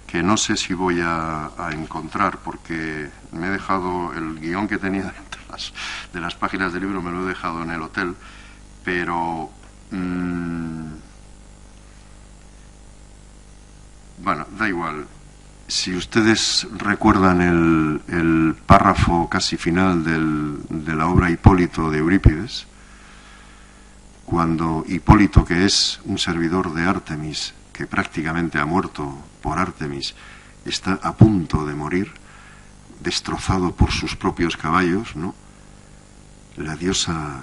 Speaker 2: que no sé si voy a encontrar, porque me he dejado el guión que tenía de las páginas del libro, me lo he dejado en el hotel, pero bueno, da igual. Si ustedes recuerdan el párrafo casi final de la obra Hipólito de Eurípides, cuando Hipólito, que es un servidor de Artemis, que prácticamente ha muerto por Artemis, está a punto de morir, destrozado por sus propios caballos, ¿no?, la diosa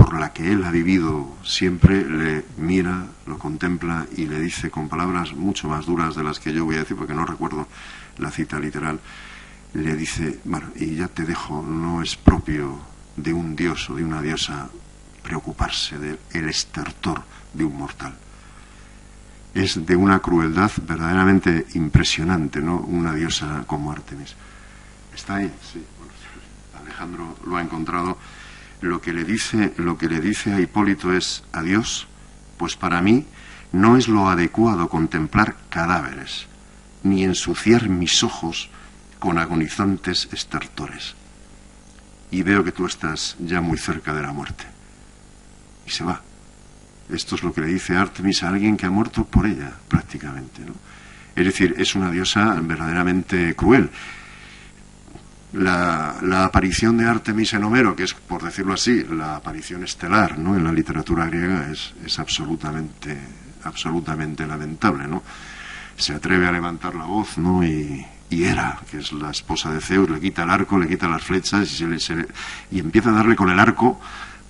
Speaker 2: por la que él ha vivido siempre, le mira, lo contempla y le dice con palabras mucho más duras de las que yo voy a decir, porque no recuerdo la cita literal, le dice, bueno, y ya te dejo, no es propio de un dios o de una diosa preocuparse del estertor de un mortal. Es de una crueldad verdaderamente impresionante, ¿no? Una diosa como Artemis. ¿Está ahí? Sí. Bueno, Alejandro lo ha encontrado. Lo que le dice a Hipólito es: adiós, pues para mí no es lo adecuado contemplar cadáveres, ni ensuciar mis ojos con agonizantes estertores. Y veo que tú estás ya muy cerca de la muerte. Y se va. Esto es lo que le dice Artemis a alguien que ha muerto por ella, prácticamente, ¿no? Es decir, es una diosa verdaderamente cruel. La aparición de Artemis en Homero, que es, por decirlo así, la aparición estelar, ¿no?, en la literatura griega, es absolutamente lamentable, ¿no? Se atreve a levantar la voz, ¿no? Y Hera, que es la esposa de Zeus, le quita el arco, le quita las flechas y empieza a darle con el arco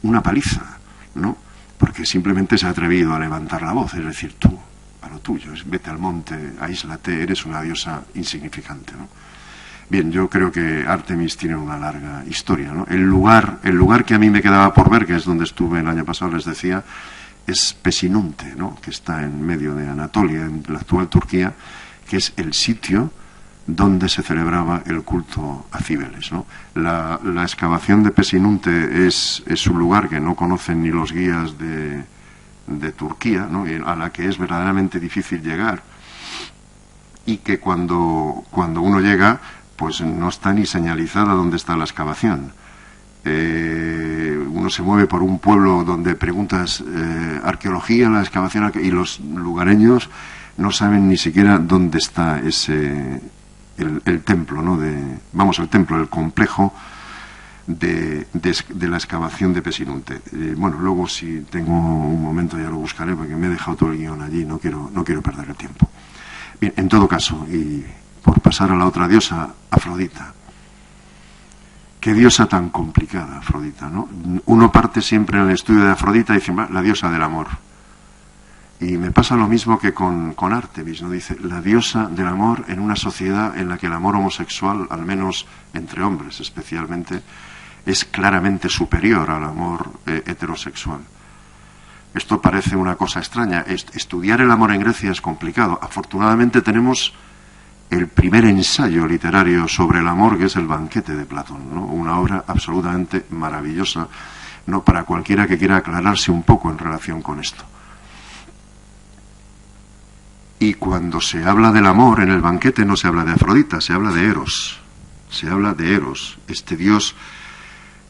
Speaker 2: una paliza, ¿no? Porque simplemente se ha atrevido a levantar la voz, es decir, tú, a lo tuyo, vete al monte, aíslate, eres una diosa insignificante, ¿no? Bien, yo creo que Artemis tiene una larga historia, ¿no? El lugar que a mí me quedaba por ver, que es donde estuve el año pasado, les decía, es Pesinunte, ¿no?, que está en medio de Anatolia, en la actual Turquía, que es el sitio donde se celebraba el culto a Cíbeles, ¿no? La excavación de Pesinunte es un lugar que no conocen ni los guías de Turquía, ¿no?, a la que es verdaderamente difícil llegar, y que cuando uno llega, pues no está ni señalizada dónde está la excavación. Uno se mueve por un pueblo donde preguntas arqueología, la excavación, y los lugareños no saben ni siquiera dónde está el templo, ¿no? El templo, el complejo de la excavación de Pesinunte. Bueno, luego si tengo un momento ya lo buscaré, porque me he dejado todo el guión allí, no quiero perder el tiempo. Bien, en todo caso, y por pasar a la otra diosa, Afrodita. Qué diosa tan complicada, Afrodita, ¿no? Uno parte siempre en el estudio de Afrodita y dice, la diosa del amor. Y me pasa lo mismo que con Artemis, ¿no? Dice, la diosa del amor en una sociedad en la que el amor homosexual, al menos entre hombres especialmente, es claramente superior al amor heterosexual. Esto parece una cosa extraña. Estudiar el amor en Grecia es complicado. Afortunadamente tenemos el primer ensayo literario sobre el amor, que es El banquete de Platón, ¿no? Una obra absolutamente maravillosa, ¿no?, para cualquiera que quiera aclararse un poco en relación con esto. Y cuando se habla del amor en el banquete no se habla de Afrodita, se habla de Eros. Se habla de Eros, este dios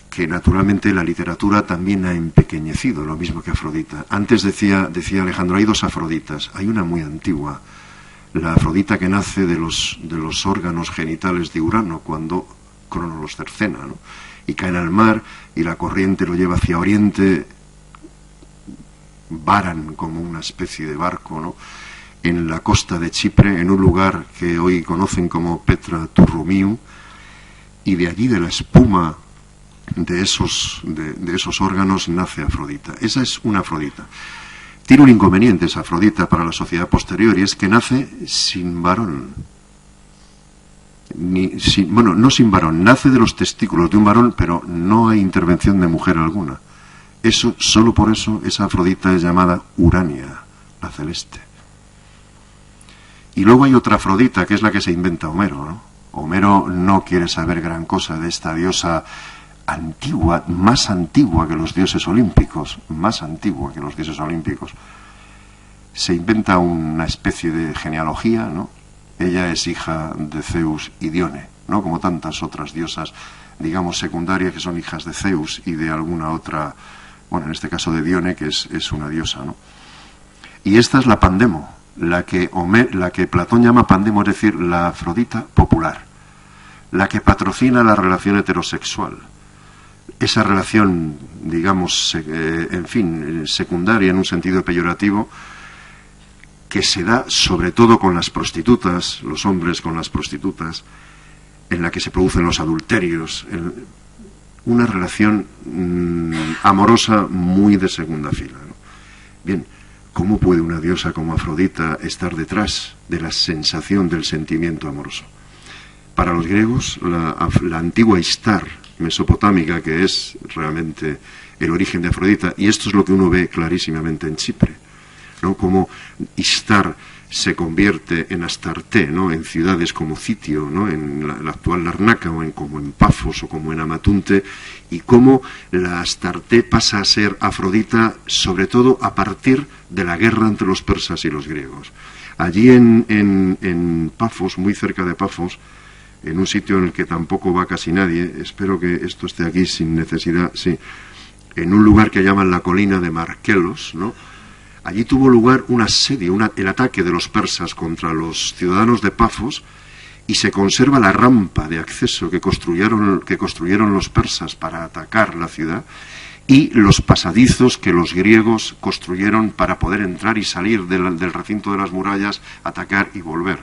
Speaker 2: que naturalmente la literatura también ha empequeñecido, lo mismo que Afrodita. Antes decía Alejandro, hay dos Afroditas. Hay una muy antigua, la Afrodita que nace de los órganos genitales de Urano, cuando Crono los cercena, ¿no?, y caen al mar, y la corriente lo lleva hacia oriente, varan como una especie de barco, ¿no?, en la costa de Chipre, en un lugar que hoy conocen como Petra Turrumiu, y de allí, de la espuma de esos órganos, nace Afrodita. Esa es una Afrodita. Tiene un inconveniente esa Afrodita para la sociedad posterior, y es que nace sin varón. No sin varón, nace de los testículos de un varón, pero no hay intervención de mujer alguna. Solo por eso esa Afrodita es llamada Urania, la celeste. Y luego hay otra Afrodita, que es la que se inventa Homero, ¿no? Homero no quiere saber gran cosa de esta diosa antigua, más antigua que los dioses olímpicos, Se inventa una especie de genealogía, ¿no? Ella es hija de Zeus y Dione, ¿no?, como tantas otras diosas, digamos, secundarias, que son hijas de Zeus y de alguna otra, bueno, en este caso de Dione, que es una diosa, ¿no? Y esta es la Pandemo, la que Platón llama Pandemo, es decir, la Afrodita popular, la que patrocina la relación heterosexual. Esa relación, digamos, secundaria en un sentido peyorativo, que se da sobre todo con las prostitutas, los hombres con las prostitutas, en la que se producen los adulterios, una relación amorosa muy de segunda fila, ¿no? Bien, ¿cómo puede una diosa como Afrodita estar detrás de la sensación del sentimiento amoroso? Para los griegos, la antigua Istar mesopotámica, que es realmente el origen de Afrodita, y esto es lo que uno ve clarísimamente en Chipre, ¿no? Como Istar se convierte en Astarte, ¿no? En ciudades como Citio, ¿no? En la actual Larnaca, o como en Pafos o como en Amatunte, y cómo la Astarte pasa a ser Afrodita, sobre todo a partir de la guerra entre los persas y los griegos. Allí en Pafos, muy cerca de Pafos, en un sitio en el que tampoco va casi nadie, espero que esto esté aquí sin necesidad, sí, en un lugar que llaman la colina de Markelos, ¿no? Allí tuvo lugar un asedio, el ataque de los persas contra los ciudadanos de Pafos, y se conserva la rampa de acceso que construyeron los persas para atacar la ciudad, y los pasadizos que los griegos construyeron para poder entrar y salir del recinto de las murallas, atacar y volver.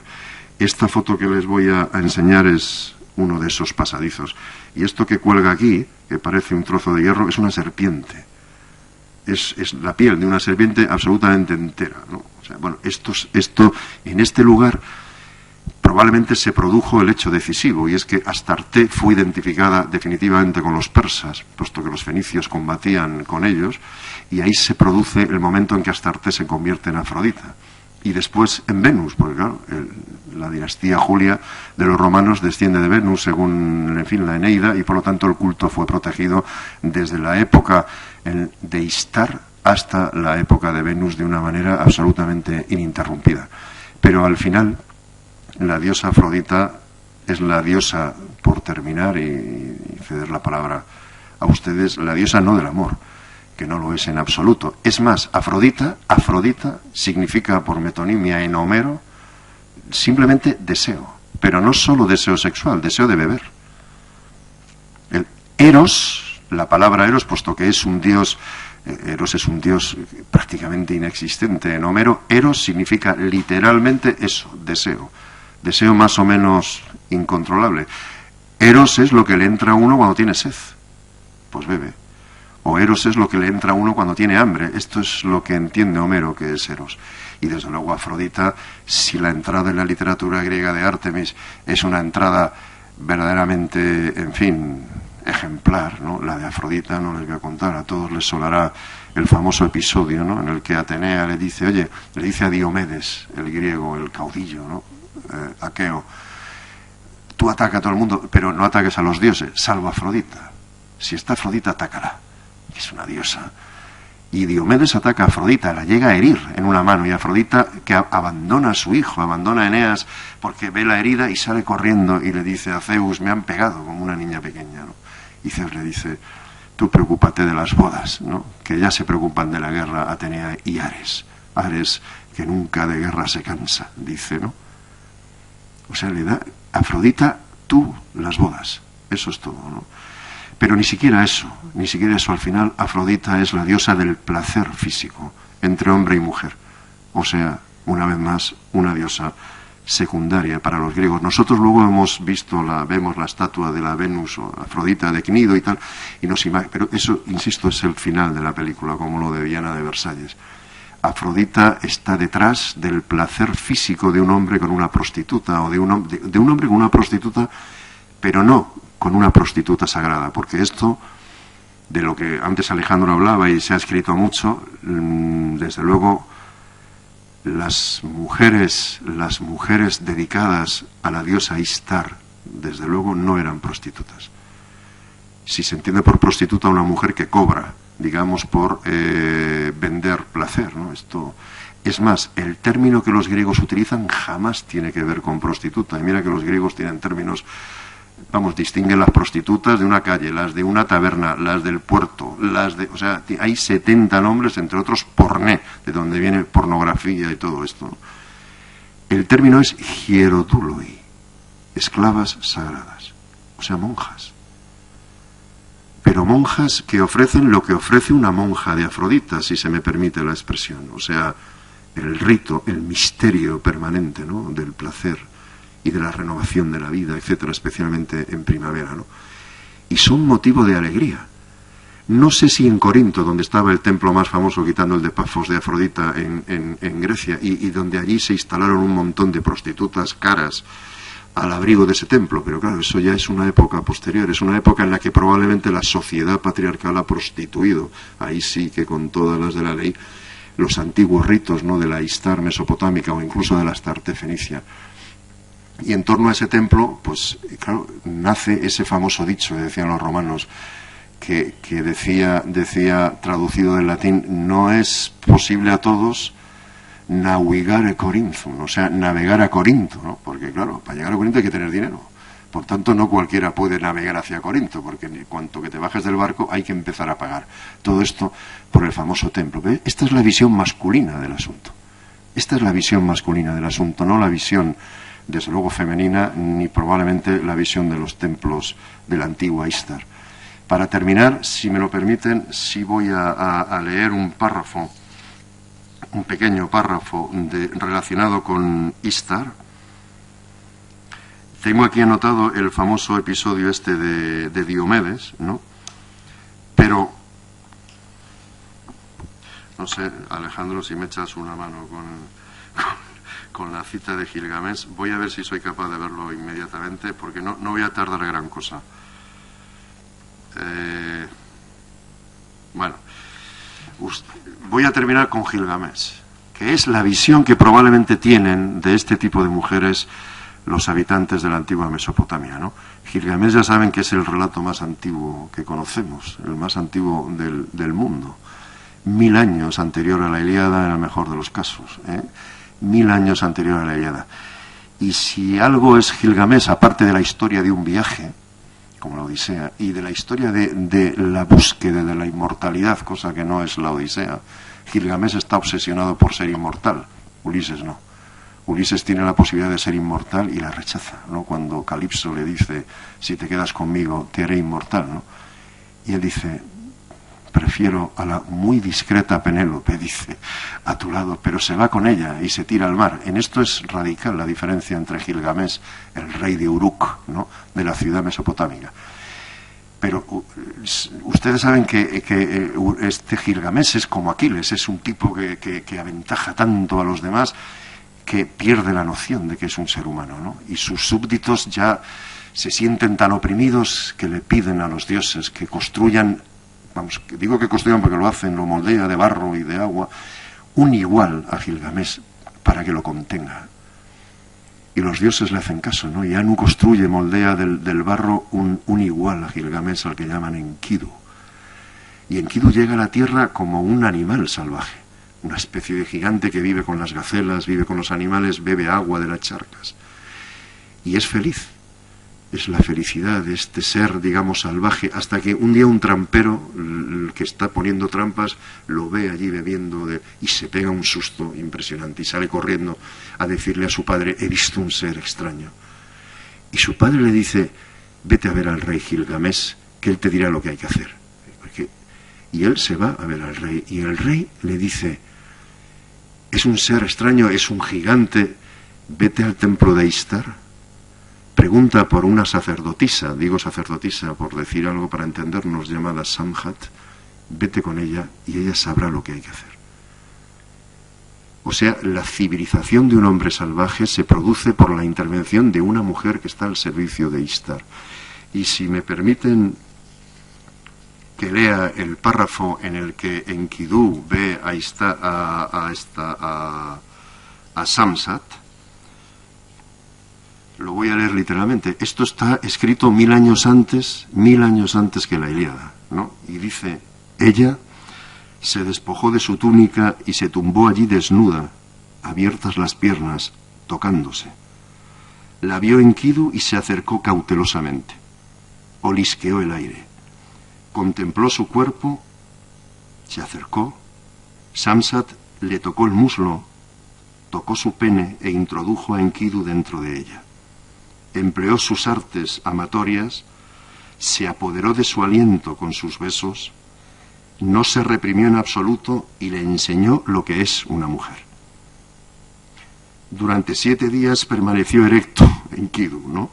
Speaker 2: Esta foto que les voy a enseñar es uno de esos pasadizos. Y esto que cuelga aquí, que parece un trozo de hierro, es una serpiente. Es la piel de una serpiente absolutamente entera, ¿no? O sea, bueno, esto en este lugar probablemente se produjo el hecho decisivo, y es que Astarte fue identificada definitivamente con los persas, puesto que los fenicios combatían con ellos, y ahí se produce el momento en que Astarte se convierte en Afrodita. Y después en Venus, porque claro, la dinastía Julia de los romanos desciende de Venus, según, en fin, la Eneida, y por lo tanto el culto fue protegido desde la época de Istar hasta la época de Venus de una manera absolutamente ininterrumpida. Pero al final, la diosa Afrodita es la diosa, por terminar y ceder la palabra a ustedes, la diosa no del amor, que no lo es en absoluto. Es más, Afrodita significa por metonimia en Homero simplemente deseo, pero no solo deseo sexual, deseo de beber. El Eros, la palabra Eros, puesto que es un dios, Eros es un dios prácticamente inexistente en Homero, Eros significa literalmente eso, deseo más o menos incontrolable. Eros es lo que le entra a uno cuando tiene sed, pues bebe. O Eros es lo que le entra a uno cuando tiene hambre. Esto es lo que entiende Homero que es Eros. Y desde luego Afrodita, si la entrada en la literatura griega de Ártemis es una entrada verdaderamente, en fin, ejemplar, ¿no? La de Afrodita no les voy a contar, a todos les sonará el famoso episodio, ¿no? En el que Atenea le dice a Diomedes, el griego, el caudillo, ¿no? Aqueo, tú ataca a todo el mundo, pero no ataques a los dioses, salvo a Afrodita. Si está Afrodita, atácala. Es una diosa. Y Diomedes ataca a Afrodita, la llega a herir en una mano, y Afrodita, que abandona a su hijo, abandona a Eneas, porque ve la herida y sale corriendo y le dice a Zeus, me han pegado, como una niña pequeña, ¿no? Y Zeus le dice, tú preocúpate de las bodas, ¿no? Que ya se preocupan de la guerra Atenea y Ares, que nunca de guerra se cansa, dice, ¿no? O sea, le da a Afrodita, tú las bodas, eso es todo, ¿no? Pero ni siquiera eso al final. Afrodita es la diosa del placer físico entre hombre y mujer. O sea, una vez más, una diosa secundaria para los griegos. Nosotros luego vemos la estatua de la Venus o Afrodita de Cnido y tal, pero eso, insisto, es el final de la película, como lo de Diana de Versalles. Afrodita está detrás del placer físico de un hombre con una prostituta, o de un hombre con una prostituta, pero no con una prostituta sagrada, porque esto, de lo que antes Alejandro hablaba y se ha escrito mucho, desde luego las mujeres dedicadas a la diosa Istar, desde luego no eran prostitutas. Si se entiende por prostituta una mujer que cobra, digamos, por vender placer, ¿no? Esto es más, el término que los griegos utilizan jamás tiene que ver con prostituta. Y mira que los griegos tienen términos, distinguen las prostitutas de una calle, las de una taberna, las del puerto, o sea, hay 70 nombres, entre otros porné, de donde viene pornografía y todo esto, ¿no? El término es hieroduloi, esclavas sagradas, o sea, monjas. Pero monjas que ofrecen lo que ofrece una monja de Afrodita, si se me permite la expresión, o sea, el rito, el misterio permanente, ¿no? Del placer y de la renovación de la vida, etcétera, especialmente en primavera, ¿no? y son motivo de alegría. No sé si en Corinto, donde estaba el templo más famoso, quitando el de Pafos de Afrodita en Grecia, y donde allí se instalaron un montón de prostitutas caras al abrigo de ese templo, pero claro, eso ya es una época posterior, es una época en la que probablemente la sociedad patriarcal ha prostituido, ahí sí que con todas las de la ley, los antiguos ritos, ¿no?, de la Istar mesopotámica o incluso de la Astarte fenicia. Y en torno a ese templo, pues claro, nace ese famoso dicho que decían los romanos, que decía, traducido del latín, no es posible a todos navigare Corinthum, o sea, navegar a Corinto, ¿no? Porque claro, para llegar a Corinto hay que tener dinero. Por tanto, no cualquiera puede navegar hacia Corinto, porque en cuanto que te bajes del barco hay que empezar a pagar. Todo esto por el famoso templo. ¿Ve? Esta es la visión masculina del asunto. Esta es la visión masculina del asunto, no la visión, desde luego, femenina, ni probablemente la visión de los templos de la antigua Istar. Para terminar, si me lo permiten, sí voy a leer un párrafo, un pequeño párrafo relacionado con Istar. Tengo aquí anotado el famoso episodio este de Diomedes, ¿no? Pero, no sé, Alejandro, si me echas una mano con la cita de Gilgamesh, voy a ver si soy capaz de verlo inmediatamente, porque no voy a tardar gran cosa. Bueno, voy a terminar con Gilgamesh, que es la visión que probablemente tienen de este tipo de mujeres los habitantes de la antigua Mesopotamia, ¿no? Gilgamesh, ya saben que es el relato más antiguo que conocemos, el más antiguo del mundo. 1000 años anterior a la Ilíada, en el mejor de los casos, 1000 años anterior a la Ilíada. Y si algo es Gilgamesh, aparte de la historia de un viaje, como la Odisea, y de la historia de la búsqueda de la inmortalidad, cosa que no es la Odisea, Gilgamesh está obsesionado por ser inmortal, Ulises no. Ulises tiene la posibilidad de ser inmortal y la rechaza, ¿no? Cuando Calipso le dice, si te quedas conmigo, te haré inmortal, ¿no? Y él dice, prefiero a la muy discreta Penélope, dice, a tu lado, pero se va con ella y se tira al mar. En esto es radical la diferencia entre Gilgamesh, el rey de Uruk, ¿no?, de la ciudad mesopotámica. Pero ustedes saben que este Gilgamesh es como Aquiles, es un tipo que aventaja tanto a los demás que pierde la noción de que es un ser humano, ¿no? Y sus súbditos ya se sienten tan oprimidos que le piden a los dioses que construyan, vamos, digo que construyan porque lo hacen, lo moldea de barro y de agua, un igual a Gilgamesh para que lo contenga. Y los dioses le hacen caso, ¿no? Y Anu construye, moldea del barro un igual a Gilgamesh, al que llaman Enkidu. Y Enkidu llega a la tierra como un animal salvaje, una especie de gigante que vive con las gacelas, vive con los animales, bebe agua de las charcas. Y es feliz. Es la felicidad de este ser, digamos, salvaje, hasta que un día un trampero, el que está poniendo trampas, lo ve allí bebiendo y se pega un susto impresionante y sale corriendo a decirle a su padre, he visto un ser extraño. Y su padre le dice, vete a ver al rey Gilgamesh, que él te dirá lo que hay que hacer. Y él se va a ver al rey, y el rey le dice, es un ser extraño, es un gigante, vete al templo de Istar, pregunta por una sacerdotisa, digo sacerdotisa por decir algo para entendernos, llamada Samhat, vete con ella y ella sabrá lo que hay que hacer. O sea, la civilización de un hombre salvaje se produce por la intervención de una mujer que está al servicio de Istar. Y si me permiten que lea el párrafo en el que Enkidu ve a Samsat, lo voy a leer literalmente. Esto está escrito 1000 años antes que la Ilíada, ¿no? Y dice, ella se despojó de su túnica y se tumbó allí desnuda, abiertas las piernas, tocándose. La vio Enkidu y se acercó cautelosamente. Olisqueó el aire. Contempló su cuerpo, se acercó. Samsat le tocó el muslo, tocó su pene e introdujo a Enkidu dentro de ella. Empleó sus artes amatorias, se apoderó de su aliento con sus besos, no se reprimió en absoluto y le enseñó lo que es una mujer. Durante 7 días permaneció erecto Enkidu, ¿no?,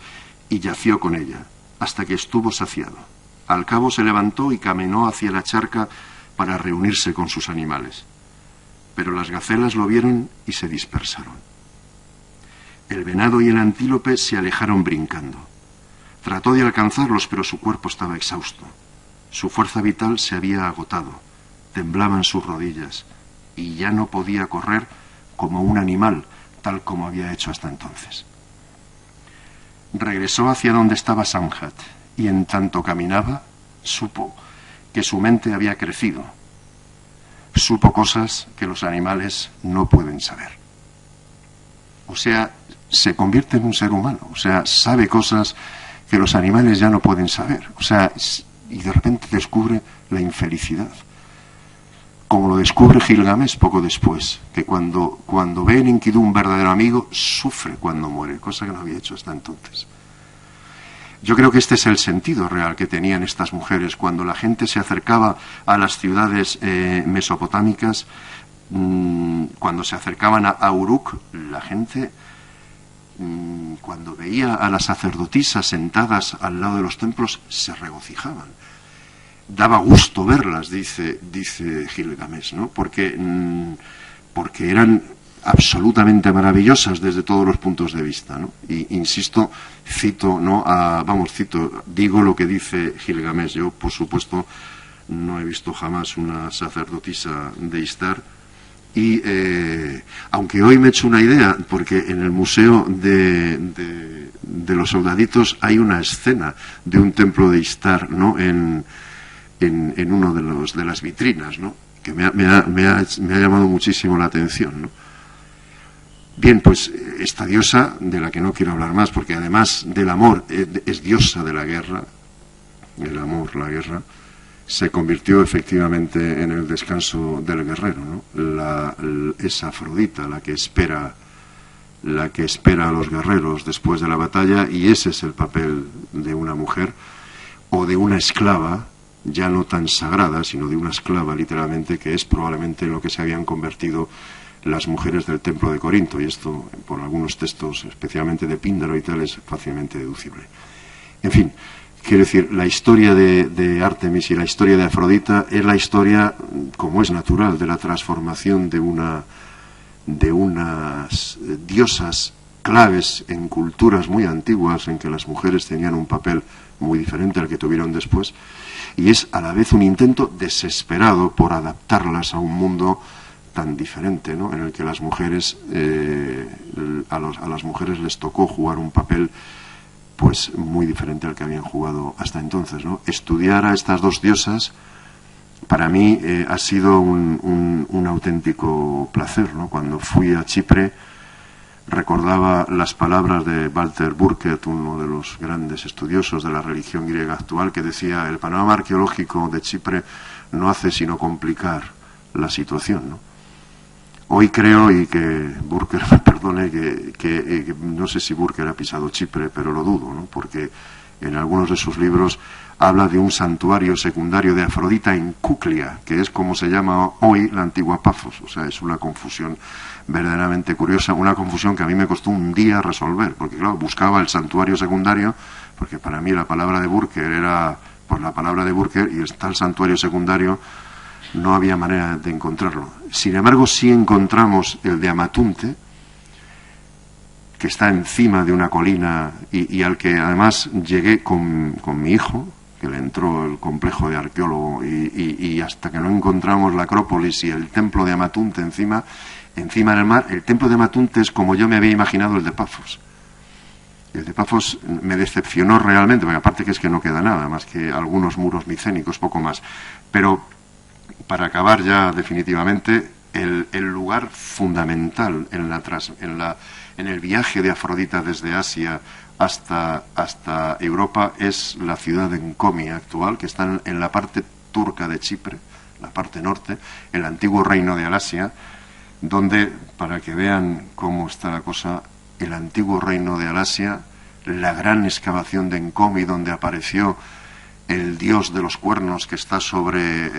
Speaker 2: y yació con ella, hasta que estuvo saciado. Al cabo se levantó y caminó hacia la charca para reunirse con sus animales. Pero las gacelas lo vieron y se dispersaron. El venado y el antílope se alejaron brincando. Trató de alcanzarlos, pero su cuerpo estaba exhausto. Su fuerza vital se había agotado. Temblaban sus rodillas y ya no podía correr como un animal, tal como había hecho hasta entonces. Regresó hacia donde estaba Samhat y en tanto caminaba, supo que su mente había crecido. Supo cosas que los animales no pueden saber. O sea, se convierte en un ser humano. O sea, sabe cosas que los animales ya no pueden saber. O sea, y de repente descubre la infelicidad. Como lo descubre Gilgamesh poco después, que cuando ve en Enkidu un verdadero amigo, sufre cuando muere, cosa que no había hecho hasta entonces. Yo creo que este es el sentido real que tenían estas mujeres. Cuando la gente se acercaba a las ciudades mesopotámicas, cuando se acercaban a Uruk, la gente, cuando veía a las sacerdotisas sentadas al lado de los templos, se regocijaban. Daba gusto verlas, dice Gilgamesh, ¿no? Porque eran absolutamente maravillosas desde todos los puntos de vista, ¿no? Y insisto, digo lo que dice Gilgamesh. Yo, por supuesto, no he visto jamás una sacerdotisa de Ishtar. Y aunque hoy me he hecho una idea, porque en el museo de los soldaditos hay una escena de un templo de Ishtar, ¿no? En uno de las vitrinas, ¿no? Que me ha llamado muchísimo la atención, ¿no? Bien, pues esta diosa, de la que no quiero hablar más, porque además del amor es diosa de la guerra, el amor, la guerra, se convirtió efectivamente en el descanso del guerrero, ¿no? Es Afrodita la que espera a los guerreros después de la batalla, y ese es el papel de una mujer o de una esclava, ya no tan sagrada, sino de una esclava literalmente, que es probablemente en lo que se habían convertido las mujeres del templo de Corinto, y esto por algunos textos, especialmente de Píndaro y tal, es fácilmente deducible. En fin, quiero decir, la historia de Artemis y la historia de Afrodita es la historia, como es natural, de la transformación de unas diosas claves en culturas muy antiguas en que las mujeres tenían un papel muy diferente al que tuvieron después, y es a la vez un intento desesperado por adaptarlas a un mundo tan diferente, ¿no? En el que las mujeres a las mujeres les tocó jugar un papel pues muy diferente al que habían jugado hasta entonces, ¿no? Estudiar a estas dos diosas para mí ha sido un auténtico placer, ¿no? Cuando fui a Chipre recordaba las palabras de Walter Burkert, uno de los grandes estudiosos de la religión griega actual, que decía: el panorama arqueológico de Chipre no hace sino complicar la situación, ¿no? Hoy creo, y que Burkert me perdone, que no sé si Burkert ha pisado Chipre, pero lo dudo, ¿no? Porque en algunos de sus libros habla de un santuario secundario de Afrodita en Kuklia, que es como se llama hoy la antigua Pafos. O sea, es una confusión verdaderamente curiosa, una confusión que a mí me costó un día resolver, porque claro, buscaba el santuario secundario, porque para mí la palabra de Burkert era por la palabra de Burkert, y está el santuario secundario, no había manera de encontrarlo. Sin embargo, sí encontramos el de Amatunte, que está encima de una colina, y al que además llegué con mi hijo, que le entró el complejo de arqueólogo, y hasta que no encontramos la Acrópolis y el templo de Amatunte encima del mar. El templo de Amatunte es como yo me había imaginado el de Pafos. El de Pafos me decepcionó realmente, porque aparte que es que no queda nada, más que algunos muros micénicos, poco más. Pero para acabar ya definitivamente, el lugar fundamental en el viaje de Afrodita desde Asia hasta Europa es la ciudad de Encomia actual, que está en la parte turca de Chipre, la parte norte, el antiguo reino de Alasia, donde, para que vean cómo está la cosa, el antiguo reino de Alasia, la gran excavación de Encomi, donde apareció el dios de los cuernos que está sobre,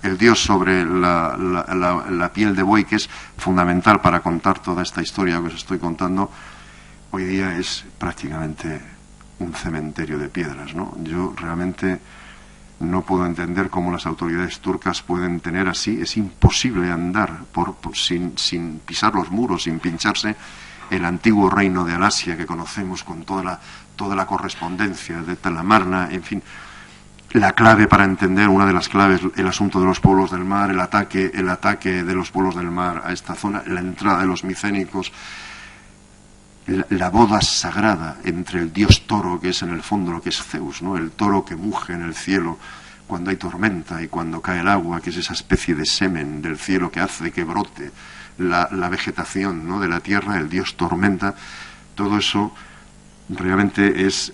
Speaker 2: el dios sobre la piel de buey, que es fundamental para contar toda esta historia que os estoy contando, hoy día es prácticamente un cementerio de piedras, ¿no? Yo realmente no puedo entender cómo las autoridades turcas pueden tener así. Es imposible andar sin pisar los muros, sin pincharse el antiguo reino de Alasia que conocemos con toda la correspondencia de Talamarna, en fin. La clave para entender, una de las claves, el asunto de los pueblos del mar, el ataque de los pueblos del mar a esta zona, la entrada de los micénicos, la boda sagrada entre el dios toro, que es en el fondo lo que es Zeus, ¿no? El toro que muge en el cielo cuando hay tormenta y cuando cae el agua, que es esa especie de semen del cielo que hace que brote la vegetación, ¿no?, de la tierra, el dios tormenta. Todo eso realmente es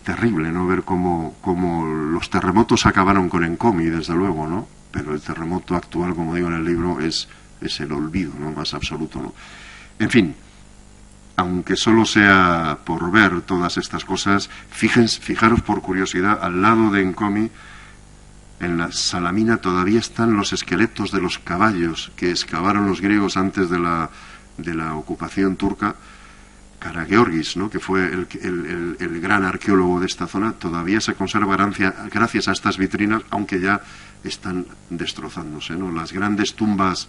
Speaker 2: terrible, ¿no?, ver cómo los terremotos acabaron con Encomi, desde luego, ¿no? Pero el terremoto actual, como digo en el libro, es el olvido, ¿no?, más absoluto, ¿no? En fin, aunque solo sea por ver todas estas cosas, fijaros por curiosidad, al lado de Encomi, en la Salamina, todavía están los esqueletos de los caballos que excavaron los griegos antes de la ocupación turca. Karageorgis, ¿no?, que fue el gran arqueólogo de esta zona, todavía se conserva gracias a estas vitrinas, aunque ya están destrozándose, ¿no? Las grandes tumbas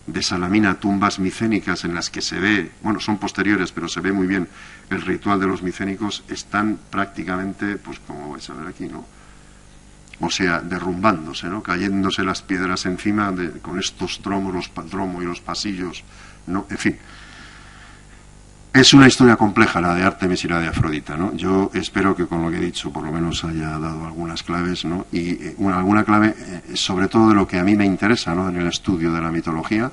Speaker 2: de Salamina, tumbas micénicas en las que se ve, bueno, son posteriores, pero se ve muy bien el ritual de los micénicos, están prácticamente, pues como vais a ver aquí, ¿no?, o sea, derrumbándose, ¿no?, cayéndose las piedras encima con estos dromos, y los pasillos, ¿no? En fin, es una historia compleja la de Ártemis y la de Afrodita, ¿no? Yo espero que con lo que he dicho por lo menos haya dado algunas claves, ¿no? Y alguna clave sobre todo de lo que a mí me interesa, ¿no?, en el estudio de la mitología,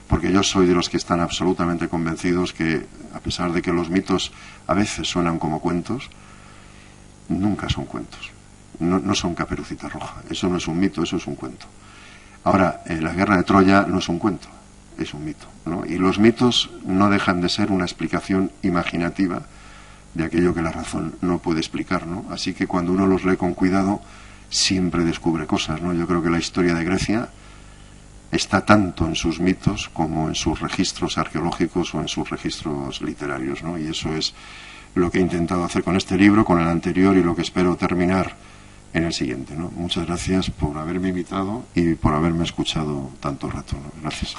Speaker 2: porque yo soy de los que están absolutamente convencidos que, a pesar de que los mitos a veces suenan como cuentos, nunca son cuentos. No son Caperucita Roja. Eso no es un mito, eso es un cuento. Ahora, la guerra de Troya no es un cuento, es un mito, ¿no? Y los mitos no dejan de ser una explicación imaginativa de aquello que la razón no puede explicar, ¿no? Así que cuando uno los lee con cuidado, siempre descubre cosas, ¿no? Yo creo que la historia de Grecia está tanto en sus mitos como en sus registros arqueológicos o en sus registros literarios, ¿no? Y eso es lo que he intentado hacer con este libro, con el anterior y lo que espero terminar en el siguiente, ¿no? Muchas gracias por haberme invitado y por haberme escuchado tanto rato, ¿no? Gracias.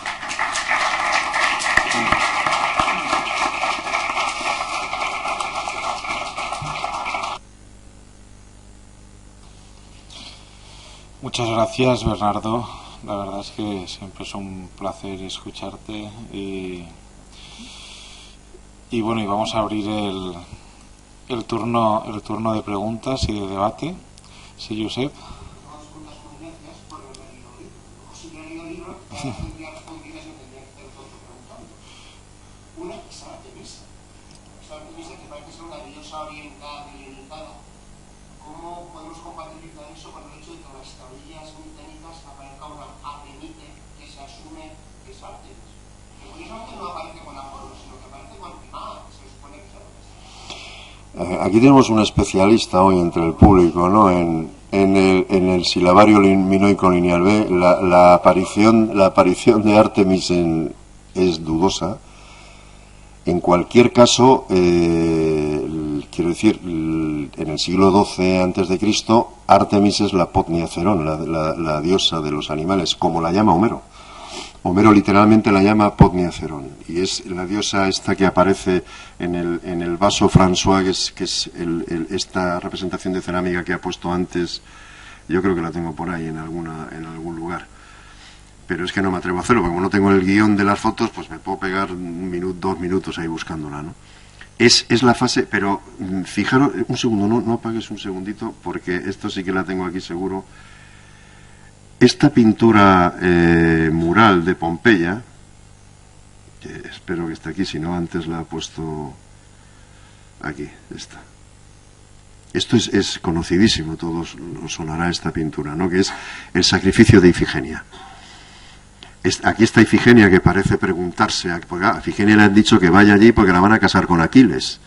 Speaker 1: Muchas gracias, Bernardo. La verdad es que siempre es un placer escucharte y bueno, y vamos a abrir el turno de preguntas y de debate. Sí, Josep.
Speaker 4: Una es Artemisa. Artemisa, que parece ser una diosa oriental y limitada. ¿Cómo podemos compatibilizar eso con el hecho de que en las tablillas micénicas aparezca una Artemite que se asume que es Artemis? Que curiosamente no aparece con Apolo, sino que aparece con Timán, que se supone que es Artemis.
Speaker 2: Aquí tenemos un especialista hoy entre el público, ¿no? En el silabario minoico lineal B, la aparición de Artemis es dudosa. En cualquier caso, quiero decir, en el siglo XII a.C., Artemis es la Potnia Cerón, la diosa de los animales, como la llama Homero. Homero literalmente la llama Potnia Cerón, y es la diosa esta que aparece en el vaso François, que es esta representación de cerámica que ha puesto antes. Yo creo que la tengo por ahí en algún lugar, pero es que no me atrevo a hacerlo, porque como no tengo el guión de las fotos, pues me puedo pegar 2 minutos ahí buscándola, ¿no? Es la fase, pero fijaros, un segundo, no apagues un segundito, porque esto sí que la tengo aquí seguro. Esta pintura mural de Pompeya, que espero que esté aquí, si no antes la he puesto aquí, esta. Esto es conocidísimo, todos os sonará esta pintura, ¿no?, que es el sacrificio de Ifigenia. Aquí está Ifigenia, que parece preguntarse, porque a Ifigenia le han dicho que vaya allí porque la van a casar con Aquiles.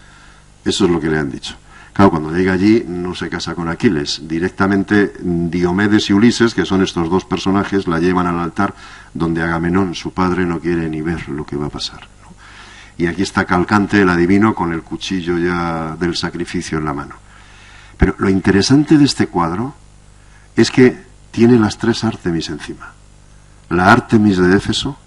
Speaker 2: Eso es lo que le han dicho. Claro, cuando llega allí no se casa con Aquiles. Directamente Diomedes y Ulises, que son estos dos personajes, la llevan al altar donde Agamenón, su padre, no quiere ni ver lo que va a pasar, ¿no? y aquí está Calcante, el adivino, con el cuchillo ya del sacrificio en la mano. Pero lo interesante de este cuadro es que tiene las tres Artemis encima. La Artemis de Éfeso,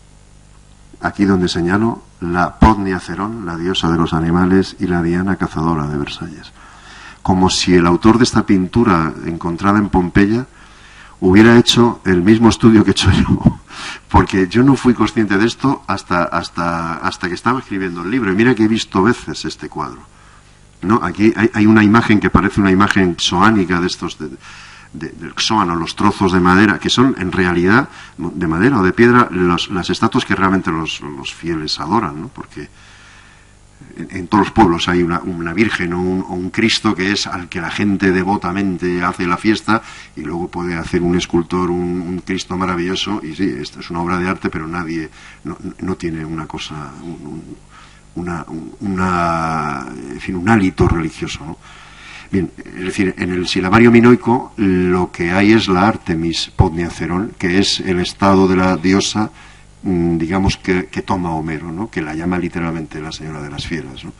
Speaker 2: aquí donde señalo, la Podnia Cerón, la diosa de los animales, y la Diana cazadora de Versalles. Como si el autor de esta pintura encontrada en Pompeya hubiera hecho el mismo estudio que he hecho yo, porque yo no fui consciente de esto hasta que estaba escribiendo el libro. Y mira que he visto veces este cuadro, ¿no? Aquí hay una imagen que parece una imagen xoánica de estos del xóano, los trozos de madera, que son en realidad de madera o de piedra las estatuas que realmente los fieles adoran, ¿no? Porque en todos los pueblos hay una virgen o un Cristo que es al que la gente devotamente hace la fiesta, y luego puede hacer un escultor un Cristo maravilloso, y sí, esto es una obra de arte, pero nadie no tiene una cosa, en fin, un hálito religioso, ¿no? Bien, es decir, en el silabario minoico lo que hay es la Artemis Podnia Cerón, que es el estado de la diosa, digamos, que toma Homero, ¿no? Que la llama literalmente la señora de las fieras, ¿no?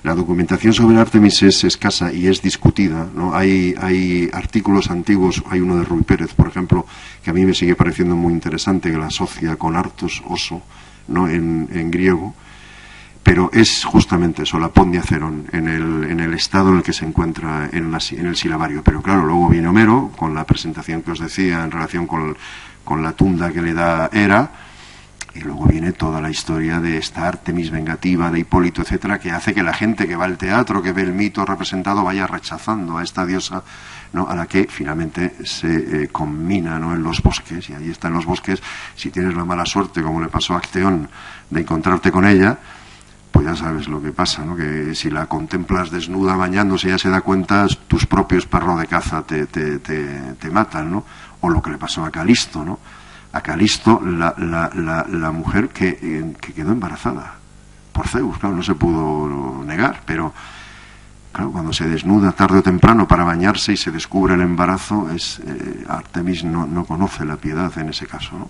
Speaker 2: La documentación sobre Artemis es escasa y es discutida, ¿no? Hay artículos antiguos, hay uno de Ruy Pérez, por ejemplo, que a mí me sigue pareciendo muy interesante, que la asocia con Artos, oso, ¿no? en griego. Pero es justamente eso, la Podnia Cerón, en el estado en el que se encuentra en el silabario. Pero claro, luego viene Homero, con la presentación que os decía en relación con la tunda que le da Hera, y luego viene toda la historia de esta Artemis vengativa, de Hipólito, etcétera, que hace que la gente que va al teatro, que ve el mito representado, vaya rechazando a esta diosa, ¿no? A la que finalmente se combina, ¿no? En los bosques, y ahí está en los bosques. Si tienes la mala suerte, como le pasó a Acteón, de encontrarte con ella, pues ya sabes lo que pasa, ¿no? Que si la contemplas desnuda bañándose, ya se da cuenta, tus propios perros de caza te matan, ¿no? O lo que le pasó a Calisto, ¿no? A Calisto, la mujer que quedó embarazada por Zeus, claro, no se pudo negar, pero claro, cuando se desnuda tarde o temprano para bañarse y se descubre el embarazo, Artemis no conoce la piedad en ese caso, ¿no?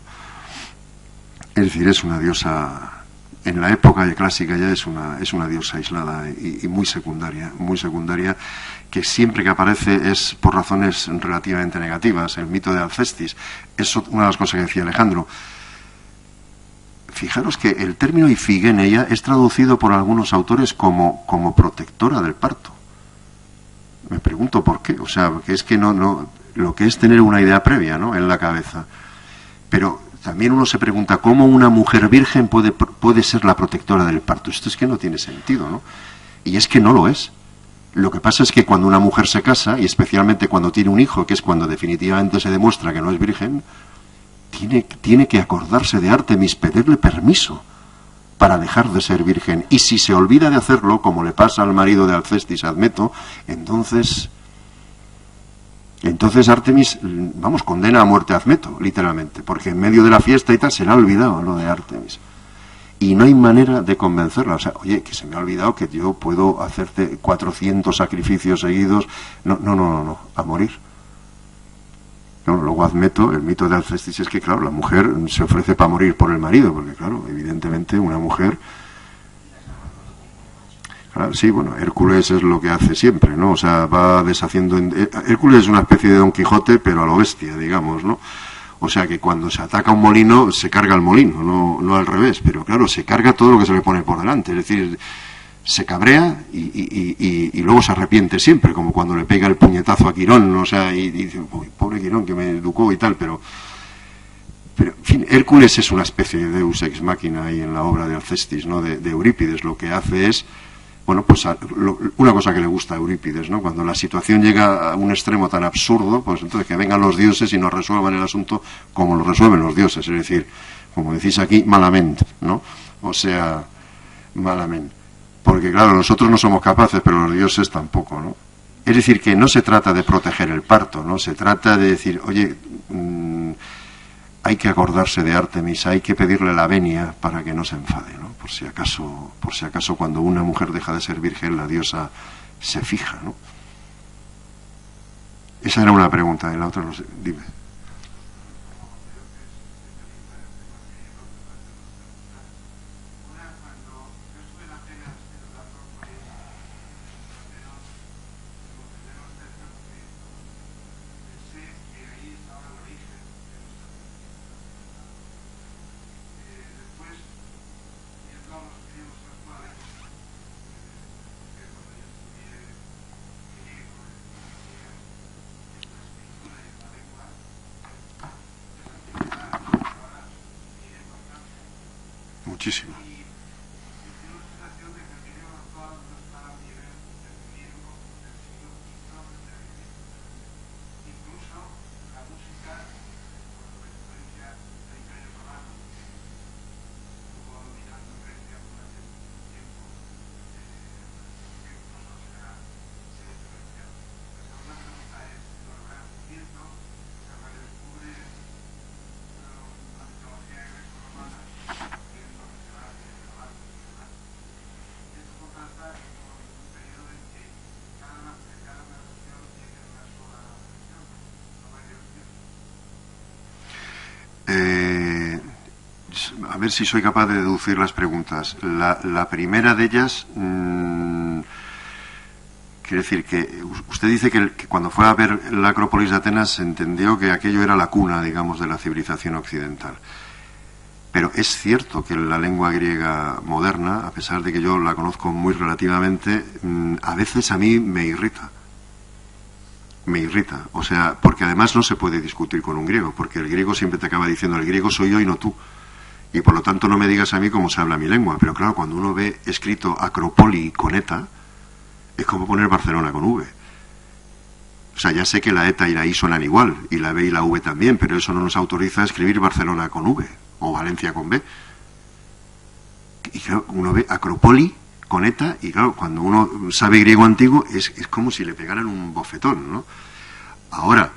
Speaker 2: Es decir, es una diosa. En la época clásica ya es una diosa aislada y muy secundaria, que siempre que aparece es por razones relativamente negativas. El mito de Alcestis es una de las cosas que decía Alejandro. Fijaros que el término Ifigenia es traducido por algunos autores como protectora del parto. Me pregunto por qué. O sea, que es que no lo que es tener una idea previa, ¿no? En la cabeza. Pero también uno se pregunta cómo una mujer virgen puede ser la protectora del parto. Esto es que no tiene sentido, ¿no? Y es que no lo es. Lo que pasa es que cuando una mujer se casa, y especialmente cuando tiene un hijo, que es cuando definitivamente se demuestra que no es virgen, tiene que acordarse de Artemis, pedirle permiso para dejar de ser virgen. Y si se olvida de hacerlo, como le pasa al marido de Alcestis, Admeto, entonces Artemis, condena a muerte a Admeto, literalmente, porque en medio de la fiesta y tal se le ha olvidado lo de Artemis. Y no hay manera de convencerla. O sea, oye, que se me ha olvidado que yo puedo hacerte 400 sacrificios seguidos. No, a morir. No, luego Admeto, el mito de Alcestis es que, claro, la mujer se ofrece para morir por el marido, porque, claro, evidentemente una mujer... Sí, bueno, Hércules es lo que hace siempre, ¿no? O sea, va deshaciendo... Hércules es una especie de Don Quijote, pero a lo bestia, digamos, ¿no? O sea, que cuando se ataca un molino, se carga el molino, no al revés. Pero claro, se carga todo lo que se le pone por delante. Es decir, se cabrea y luego se arrepiente siempre, como cuando le pega el puñetazo a Quirón, o sea, y dice, uy, pobre Quirón que me educó y tal, pero en fin, Hércules es una especie de Deus ex machina ahí en la obra de Alcestis, ¿no? De Eurípides. Lo que hace es... Bueno, pues una cosa que le gusta a Eurípides, ¿no? Cuando la situación llega a un extremo tan absurdo, pues entonces que vengan los dioses y nos resuelvan el asunto como lo resuelven los dioses, es decir, como decís aquí, malamente, ¿no? O sea, malamente. Porque claro, nosotros no somos capaces, pero los dioses tampoco, ¿no? Es decir, que no se trata de proteger el parto, ¿no? Se trata de decir, oye, hay que acordarse de Artemis, hay que pedirle la venia para que no se enfade, ¿no? Por si acaso cuando una mujer deja de ser virgen, la diosa se fija, ¿no? Esa era una pregunta, y la otra no sé, dime. muchísimo. A ver si soy capaz de deducir las preguntas. La primera de ellas, quiere decir que usted dice que cuando fue a ver la Acrópolis de Atenas entendió que aquello era la cuna, digamos, de la civilización occidental. Pero es cierto que la lengua griega moderna, a pesar de que yo la conozco muy relativamente, a veces a mí me irrita. Me irrita. O sea, porque además no se puede discutir con un griego, porque el griego siempre te acaba diciendo, el griego soy yo y no tú. Y por lo tanto no me digas a mí cómo se habla mi lengua. Pero claro, cuando uno ve escrito Acropoli con ETA, es como poner Barcelona con V. O sea, ya sé que la ETA y la I suenan igual, y la B y la V también, pero eso no nos autoriza a escribir Barcelona con V, o Valencia con B. Y claro, uno ve Acropoli con ETA, y claro, cuando uno sabe griego antiguo, es como si le pegaran un bofetón, ¿no? Ahora,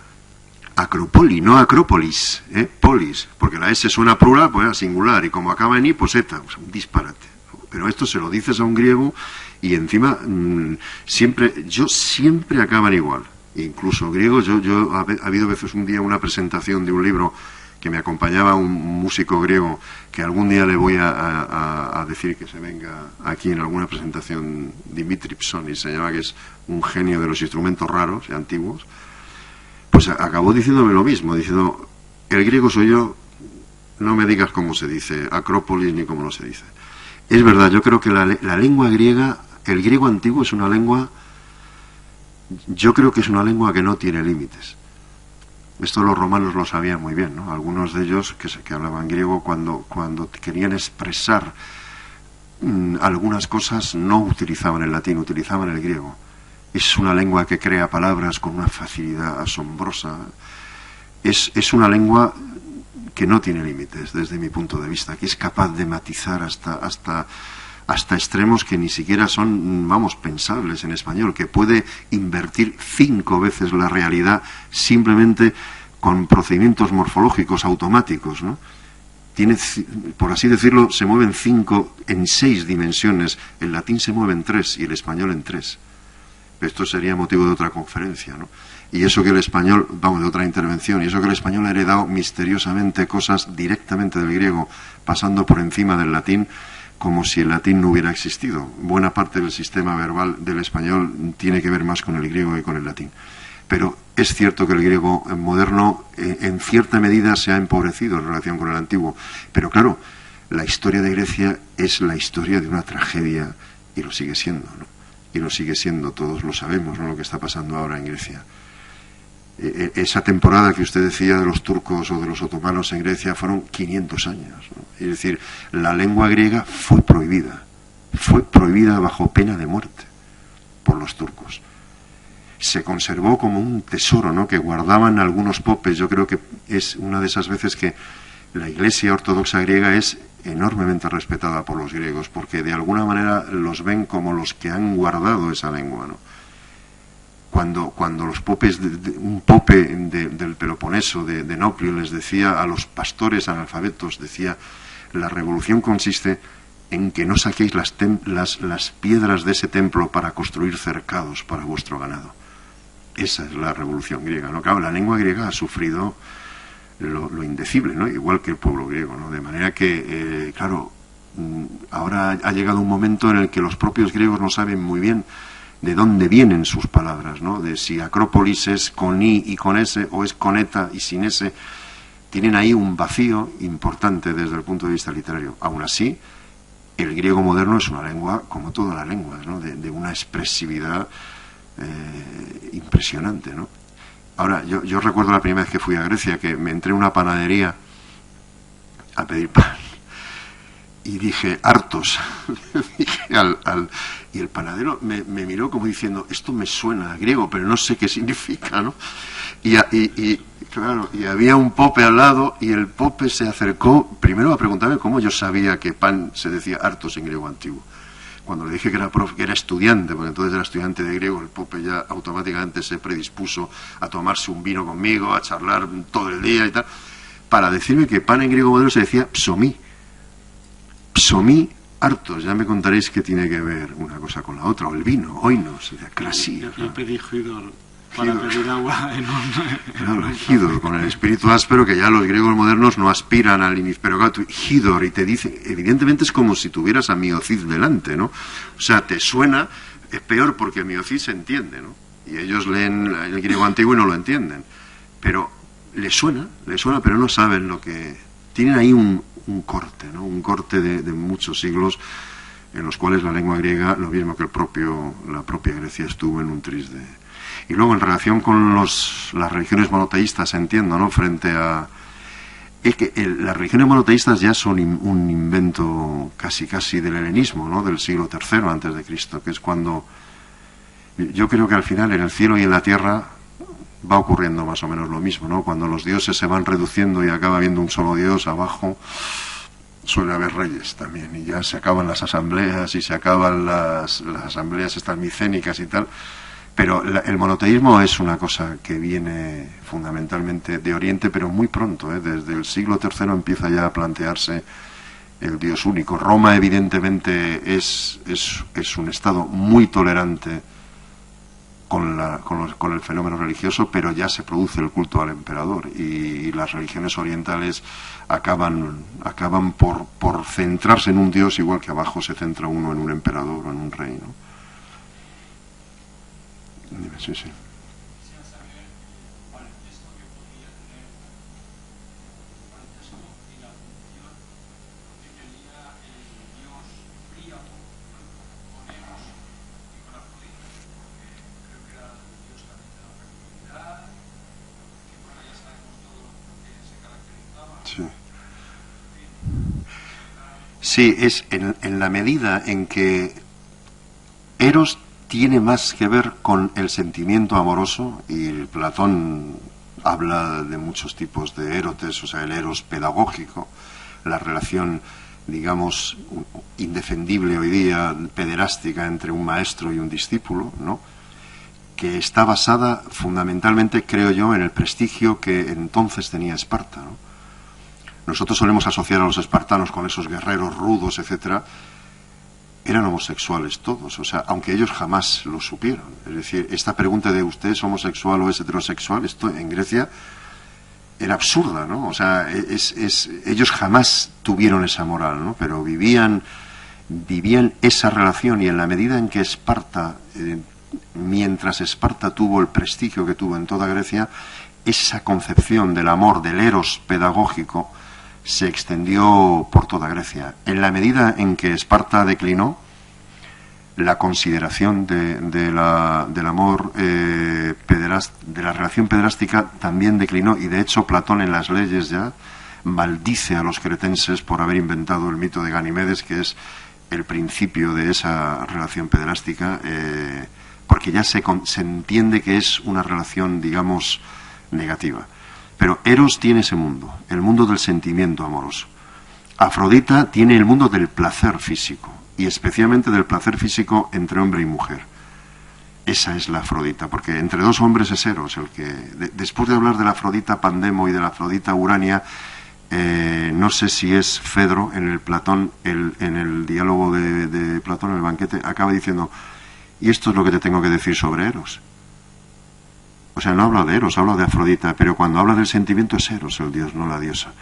Speaker 2: Acropoli, no Acrópolis, polis, porque la S suena plural, pues a singular, y como acaba en I, pues ETA, pues un disparate. Pero esto se lo dices a un griego, y encima, siempre acaban igual. Incluso griegos, ha habido veces un día una presentación de un libro que me acompañaba un músico griego, que algún día le voy a decir que se venga aquí en alguna presentación, Dimitri Psoni, se llama, que es un genio de los instrumentos raros y antiguos. Pues acabó diciéndome lo mismo, diciendo, el griego soy yo, no me digas cómo se dice Acrópolis ni cómo no se dice. Es verdad, yo creo que la lengua griega, el griego antiguo es una lengua, yo creo que es una lengua que no tiene límites. Esto los romanos lo sabían muy bien, ¿no? Algunos de ellos que hablaban griego cuando querían expresar algunas cosas no utilizaban el latín, utilizaban el griego. Es una lengua que crea palabras con una facilidad asombrosa. Es una lengua que no tiene límites desde mi punto de vista, que es capaz de matizar hasta extremos que ni siquiera son, pensables en español, que puede invertir 5 veces la realidad simplemente con procedimientos morfológicos automáticos, ¿no? Tiene, por así decirlo, se mueven 5 en 6 dimensiones. El latín se mueve en 3 y el español en 3. Esto sería motivo de otra conferencia, ¿no? Y eso que el español, de otra intervención, y eso que el español ha heredado misteriosamente cosas directamente del griego, pasando por encima del latín, como si el latín no hubiera existido. Buena parte del sistema verbal del español tiene que ver más con el griego que con el latín. Pero es cierto que el griego moderno, en cierta medida, se ha empobrecido en relación con el antiguo. Pero claro, la historia de Grecia es la historia de una tragedia, y lo sigue siendo, ¿no? Y lo sigue siendo, todos lo sabemos, ¿no?, lo que está pasando ahora en Grecia. Esa temporada que usted decía de los turcos o de los otomanos en Grecia fueron 500 años, ¿no? Es decir, la lengua griega fue prohibida bajo pena de muerte por los turcos. Se conservó como un tesoro, ¿no?, que guardaban algunos popes. Yo creo que es una de esas veces que la Iglesia ortodoxa griega es enormemente respetada por los griegos, porque de alguna manera los ven como los que han guardado esa lengua, ¿no? Cuando los popes, un pope del Peloponeso, de Noplio, les decía a los pastores analfabetos, decía, la revolución consiste en que no saquéis las piedras de ese templo para construir cercados para vuestro ganado. Esa es la revolución griega, ¿no? Claro, la lengua griega ha sufrido lo indecible, ¿no?, igual que el pueblo griego, ¿no? De manera que, ahora ha llegado un momento en el que los propios griegos no saben muy bien de dónde vienen sus palabras, ¿no? De si Acrópolis es con I y con S, o es con ETA y sin S. Tienen ahí un vacío importante desde el punto de vista literario. Aún así, el griego moderno es una lengua, como todas las lenguas, ¿no?, de una expresividad impresionante, ¿no? Ahora, yo recuerdo la primera vez que fui a Grecia, que me entré en una panadería a pedir pan, Y dije, hartos. Dije y el panadero me miró como diciendo, esto me suena a griego, pero no sé qué significa, ¿no? Claro, y había un pope al lado, y el pope se acercó primero a preguntarme cómo yo sabía que pan se decía hartos en griego antiguo. Cuando le dije que era profe, que era estudiante, porque entonces era estudiante de griego, el pope ya automáticamente se predispuso a tomarse un vino conmigo, a charlar todo el día y tal, para decirme que pan en griego moderno se decía psomí. Psomí, hartos. Ya me contaréis qué tiene que ver una cosa con la otra, o el vino, oinos, clasía.
Speaker 1: Yo pedí Hidor para pedir agua en un...
Speaker 2: Claro, Hidor, con el espíritu áspero, que ya los griegos modernos no aspiran al inicio, pero claro, Hidor, y te dice, evidentemente es como si tuvieras a Miocid delante, ¿no? O sea, te suena, es peor porque Miocid se entiende, ¿no? Y ellos leen el griego antiguo y no lo entienden, pero les suena, pero no saben lo que... Tienen ahí un corte, ¿no? Un corte de muchos siglos en los cuales la lengua griega, lo mismo que la propia Grecia, estuvo en un tris de... Y luego, en relación con las religiones monoteístas, entiendo, ¿no? Frente a... Es que las religiones monoteístas ya son un invento casi del helenismo, ¿no? Del siglo III antes de Cristo, que es cuando... Yo creo que al final, en el cielo y en la tierra, va ocurriendo más o menos lo mismo, ¿no? Cuando los dioses se van reduciendo y acaba habiendo un solo dios, abajo suele haber reyes también, y ya se acaban las asambleas y se acaban las asambleas estas micénicas y tal, pero el monoteísmo es una cosa que viene fundamentalmente de Oriente, pero muy pronto, ¿eh? Desde el siglo III empieza ya a plantearse el Dios único. Roma evidentemente es un estado muy tolerante con el fenómeno religioso, pero ya se produce el culto al emperador, y las religiones orientales acaban por centrarse en un dios, igual que abajo se centra uno en un emperador o en un rey, ¿no? Dime, sí. Sí, es en la medida en que Eros tiene más que ver con el sentimiento amoroso, y Platón habla de muchos tipos de érotes, o sea, el eros pedagógico, la relación, digamos, indefendible hoy día, pederástica, entre un maestro y un discípulo, ¿no? Que está basada fundamentalmente, creo yo, en el prestigio que entonces tenía Esparta, ¿no? Nosotros solemos asociar a los espartanos con esos guerreros rudos, etcétera. Eran homosexuales todos, o sea, aunque ellos jamás lo supieron. Es decir, esta pregunta de ¿usted es homosexual o es heterosexual? Esto en Grecia era absurda, ¿no? O sea, ellos jamás tuvieron esa moral, ¿no? Pero vivían esa relación, y en la medida en que Esparta, mientras Esparta tuvo el prestigio que tuvo en toda Grecia, esa concepción del amor, del eros pedagógico, se extendió por toda Grecia. En la medida en que Esparta declinó, la consideración del amor de la relación pederástica también declinó, y de hecho Platón en las leyes ya maldice a los cretenses por haber inventado el mito de Ganimedes, que es el principio de esa relación pederástica, porque ya se entiende que es una relación, digamos, negativa. Pero Eros tiene ese mundo, el mundo del sentimiento amoroso. Afrodita tiene el mundo del placer físico, y especialmente del placer físico entre hombre y mujer. Esa es la Afrodita, porque entre dos hombres es Eros el que... después de hablar de la Afrodita Pandemo y de la Afrodita Urania, no sé si es Fedro en el Platón, en el diálogo de Platón en el banquete, acaba diciendo, y esto es lo que te tengo que decir sobre Eros. O sea, no habla de Eros, habla de Afrodita, pero cuando habla del sentimiento es Eros el dios, no la diosa.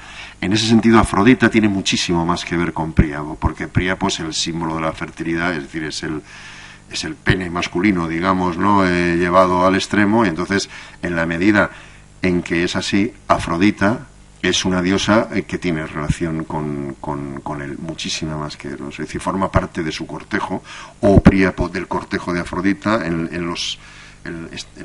Speaker 2: En ese sentido, Afrodita tiene muchísimo más que ver con Príamo, porque Príamo es el símbolo de la fertilidad, es decir, es el pene masculino, digamos, ¿no? Llevado al extremo, y entonces, en la medida en que es así, Afrodita es una diosa que tiene relación con él, muchísima más que Eros, es decir, forma parte de su cortejo, o Príamo del cortejo de Afrodita, en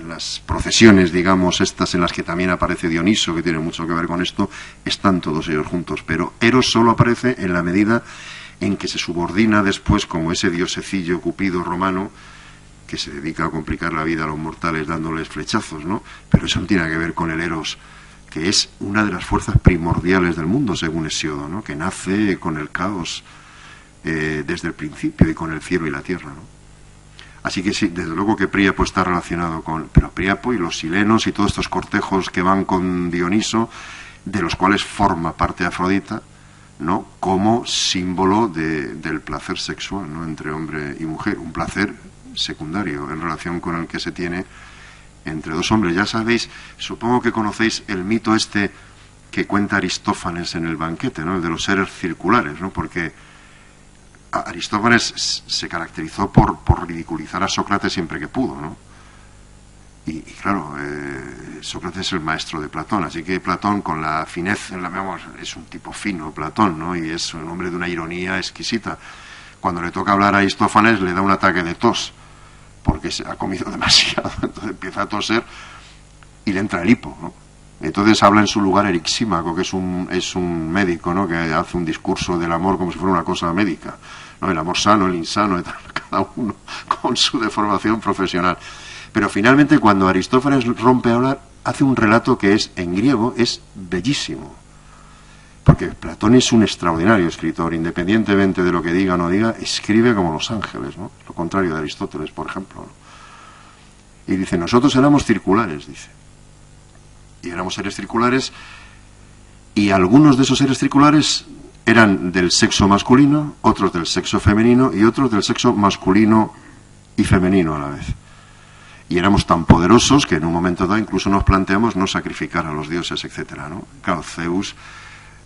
Speaker 2: las procesiones, digamos, estas en las que también aparece Dioniso, que tiene mucho que ver con esto, están todos ellos juntos, pero Eros solo aparece en la medida en que se subordina después como ese diosecillo Cupido romano que se dedica a complicar la vida a los mortales dándoles flechazos, ¿no? Pero eso no tiene que ver con el Eros, que es una de las fuerzas primordiales del mundo, según Hesíodo, ¿no? Que nace con el caos desde el principio y con el cielo y la tierra, ¿no? Así que sí, desde luego que Príapo está relacionado con... Pero Príapo y los silenos y todos estos cortejos que van con Dioniso, de los cuales forma parte Afrodita, ¿no? Como símbolo del placer sexual, ¿no? Entre hombre y mujer, un placer secundario en relación con el que se tiene entre dos hombres. Ya sabéis, supongo que conocéis el mito este que cuenta Aristófanes en el banquete, ¿no? El de los seres circulares, ¿no? Porque Aristófanes se caracterizó por ridiculizar a Sócrates siempre que pudo, ¿no? Y claro, Sócrates es el maestro de Platón, así que Platón con la fineza, es un tipo fino, Platón, ¿no? Y es un hombre de una ironía exquisita. Cuando le toca hablar a Aristófanes le da un ataque de tos, porque se ha comido demasiado, entonces empieza a toser y le entra el hipo, ¿no? Entonces habla en su lugar Erixímaco, que es un médico, ¿no? Que hace un discurso del amor como si fuera una cosa médica, ¿no? El amor sano, el insano, y tal, cada uno con su deformación profesional. Pero finalmente cuando Aristófanes rompe a hablar, hace un relato que es, en griego, es bellísimo. Porque Platón es un extraordinario escritor, independientemente de lo que diga o no diga, escribe como los ángeles, ¿no? Lo contrario de Aristóteles, por ejemplo, ¿no? Y dice, nosotros éramos circulares, dice. Y éramos seres circulares, y algunos de esos seres circulares eran del sexo masculino, otros del sexo femenino, y otros del sexo masculino y femenino a la vez. Y éramos tan poderosos que en un momento dado incluso nos planteamos no sacrificar a los dioses, etcétera, ¿no? Claro, Zeus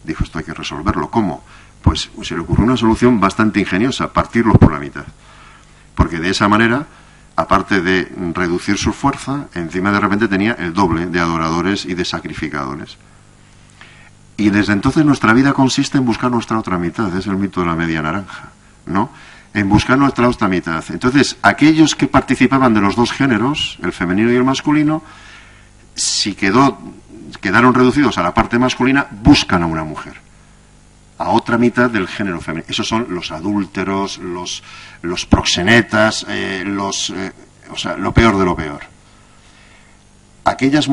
Speaker 2: dijo, esto hay que resolverlo. ¿Cómo? Pues se le ocurrió una solución bastante ingeniosa, partirlos por la mitad. Porque de esa manera, aparte de reducir su fuerza, encima de repente tenía el doble de adoradores y de sacrificadores. Y desde entonces nuestra vida consiste en buscar nuestra otra mitad, es el mito de la media naranja, ¿no? En buscar nuestra otra mitad. Entonces, aquellos que participaban de los dos géneros, el femenino y el masculino, si quedaron reducidos a la parte masculina, buscan a una mujer, a otra mitad del género femenino. Esos son los adúlteros, los proxenetas, o sea, lo peor de lo peor. Aquellos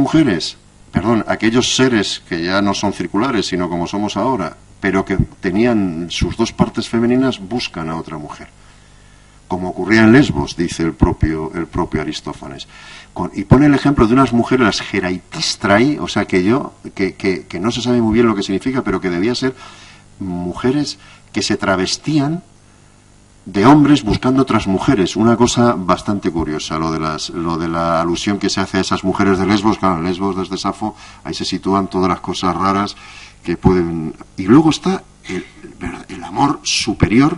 Speaker 2: seres que ya no son circulares, sino como somos ahora, pero que tenían sus dos partes femeninas, buscan a otra mujer. Como ocurría en Lesbos, dice el propio Aristófanes. Y pone el ejemplo de unas mujeres, las Geraitistrae, o sea, que no se sabe muy bien lo que significa, pero que debía ser mujeres que se travestían de hombres buscando otras mujeres. Una cosa bastante curiosa, lo de la alusión que se hace a esas mujeres de Lesbos. Claro, en Lesbos desde Safo, ahí se sitúan todas las cosas raras que pueden... Y luego está el amor superior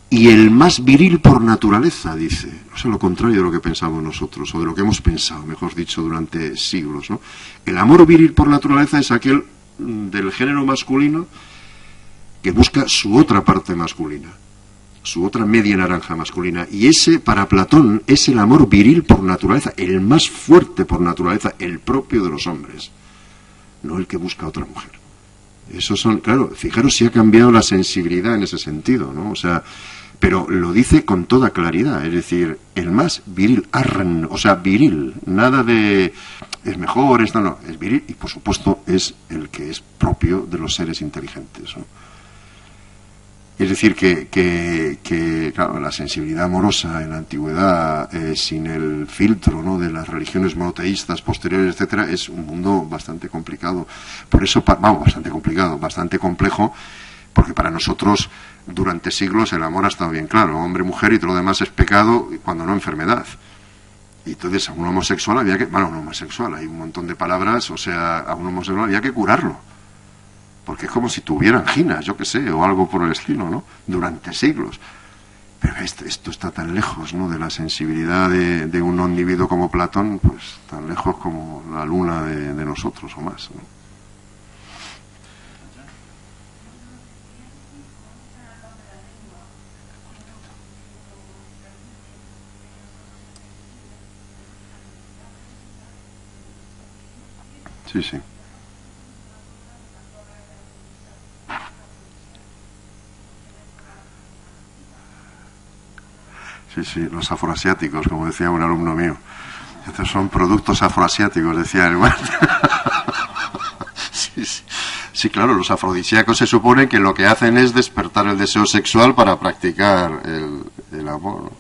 Speaker 2: y el más viril por naturaleza, dice. O sea, lo contrario de lo que pensamos nosotros, o de lo que hemos pensado, mejor dicho, durante siglos, ¿no? El amor viril por naturaleza es aquel del género masculino que busca su otra parte masculina, su otra media naranja masculina. Y ese, para Platón, es el amor viril por naturaleza, el más fuerte por naturaleza, el propio de los hombres, no el que busca a otra mujer. Esos son, claro, fijaros si ha cambiado la sensibilidad en ese sentido, ¿no? O sea, pero lo dice con toda claridad, es decir, el más viril, o sea, viril, nada de es mejor, no, es viril, y por supuesto es el que es propio de los seres inteligentes, ¿no? Es decir, que claro, la sensibilidad amorosa en la antigüedad, sin el filtro, ¿no?, de las religiones monoteístas posteriores, etcétera, es un mundo bastante complicado. Por eso, bastante complicado, bastante complejo, porque para nosotros, durante siglos, el amor ha estado bien claro, hombre, mujer, y todo lo demás es pecado, cuando no enfermedad. Y entonces a un homosexual había que... Bueno, a un homosexual, hay un montón de palabras, o sea, a un homosexual había que curarlo. Porque es como si tuviera anginas, yo qué sé, o algo por el estilo, ¿no? Durante siglos. Pero esto está tan lejos, ¿no?, de la sensibilidad de un individuo como Platón, pues tan lejos como la luna de nosotros o más, ¿no? Sí, sí. Sí, sí, los afroasiáticos, como decía un alumno mío. Estos son productos afroasiáticos, decía el hermano. Sí, sí. Sí, claro, los afrodisíacos se supone que lo que hacen es despertar el deseo sexual para practicar el amor, ¿no?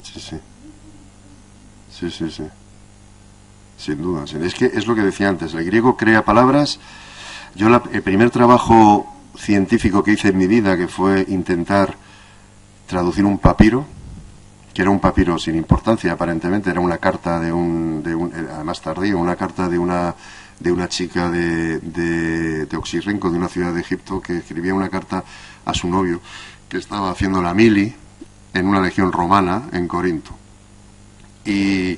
Speaker 2: Sí, sí. Sí, sí, sí. Sin duda. Sí. Es que es lo que decía antes, el griego crea palabras. Yo el primer trabajo científico que hice en mi vida, que fue intentar traducir un papiro, que era un papiro sin importancia aparentemente, era una carta además tardío, una carta de una chica de Oxirrenco, de una ciudad de Egipto, que escribía una carta a su novio, que estaba haciendo la mili en una legión romana en Corinto. Y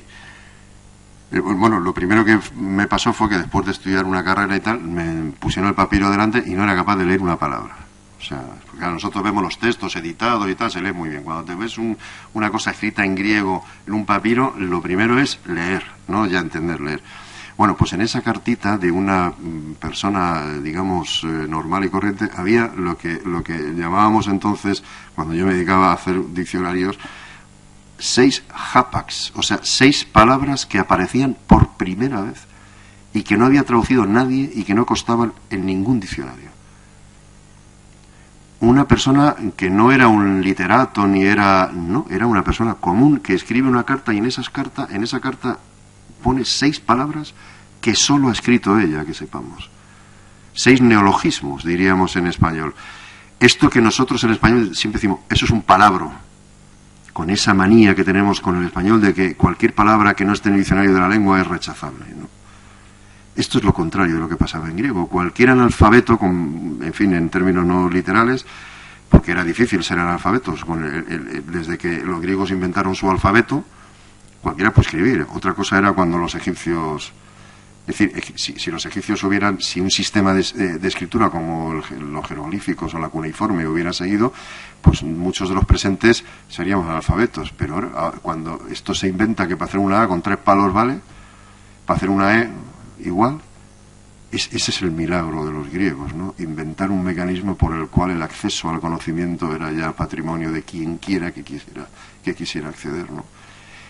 Speaker 2: bueno, lo primero que me pasó fue que después de estudiar una carrera y tal, me pusieron el papiro delante y no era capaz de leer una palabra. O sea, porque nosotros vemos los textos editados y tal, se lee muy bien. Cuando te ves una cosa escrita en griego en un papiro, lo primero es leer, ¿no? Ya entender leer. Bueno, pues en esa cartita de una persona, digamos, normal y corriente, había lo que llamábamos entonces, cuando yo me dedicaba a hacer diccionarios, 6 hapax, o sea, 6 palabras que aparecían por primera vez y que no había traducido nadie y que no constaban en ningún diccionario. Una persona que no era un literato ni era una persona común que escribe una carta y en esa carta pone 6 palabras que solo ha escrito ella, que sepamos. 6 neologismos, diríamos en español. Esto que nosotros en español siempre decimos, eso es un palabro, con esa manía que tenemos con el español de que cualquier palabra que no esté en el diccionario de la lengua es rechazable, ¿no? Esto es lo contrario de lo que pasaba en griego. Cualquier analfabeto, en fin, en términos no literales, porque era difícil ser analfabetos, desde que los griegos inventaron su alfabeto, cualquiera puede escribir. Otra cosa era cuando los egipcios... Es decir, si los egipcios si un sistema de escritura como los jeroglíficos o la cuneiforme hubiera seguido, pues muchos de los presentes seríamos analfabetos. Pero ahora, cuando esto se inventa que para hacer una A con 3 palos vale, para hacer una E igual, ese es el milagro de los griegos, ¿no? Inventar un mecanismo por el cual el acceso al conocimiento era ya patrimonio de quien quiera que quisiera acceder, ¿no?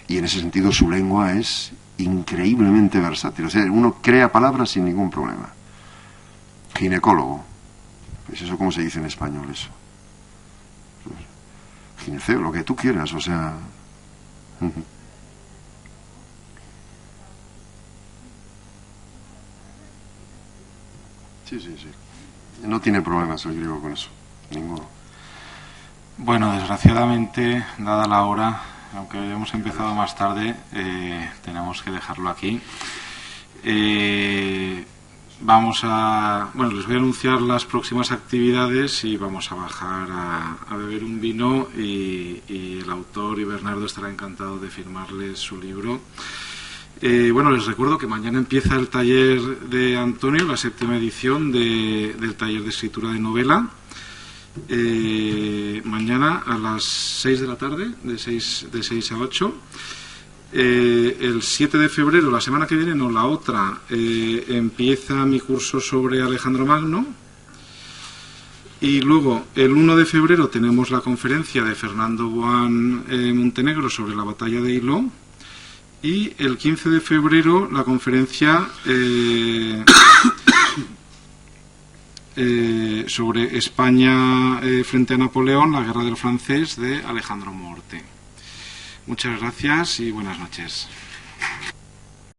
Speaker 2: Y en ese sentido su lengua es increíblemente versátil. O sea, uno crea palabras sin ningún problema. Ginecólogo. ¿Es eso cómo se dice en español eso? Gineceo, lo que tú quieras, o sea... Sí, sí, sí. No tiene problemas el griego con eso. Ninguno.
Speaker 1: Bueno, desgraciadamente, dada la hora, aunque hemos empezado más tarde, tenemos que dejarlo aquí. Les voy a anunciar las próximas actividades y vamos a bajar a beber un vino y el autor y Bernardo estará encantado de firmarles su libro. Les recuerdo que mañana empieza el taller de Antonio, la 7ª edición del taller de escritura de novela. Mañana a las 6 de la tarde, de 6 a 8. El 7 de febrero, la semana que viene, no, la otra, empieza mi curso sobre Alejandro Magno. Y luego, el 1 de febrero, tenemos la conferencia de Fernando Boán Montenegro sobre la batalla de Eylau. Y el 15 de febrero, la conferencia sobre España frente a Napoleón, la guerra del francés, de Alejandro Morte. Muchas gracias y buenas noches.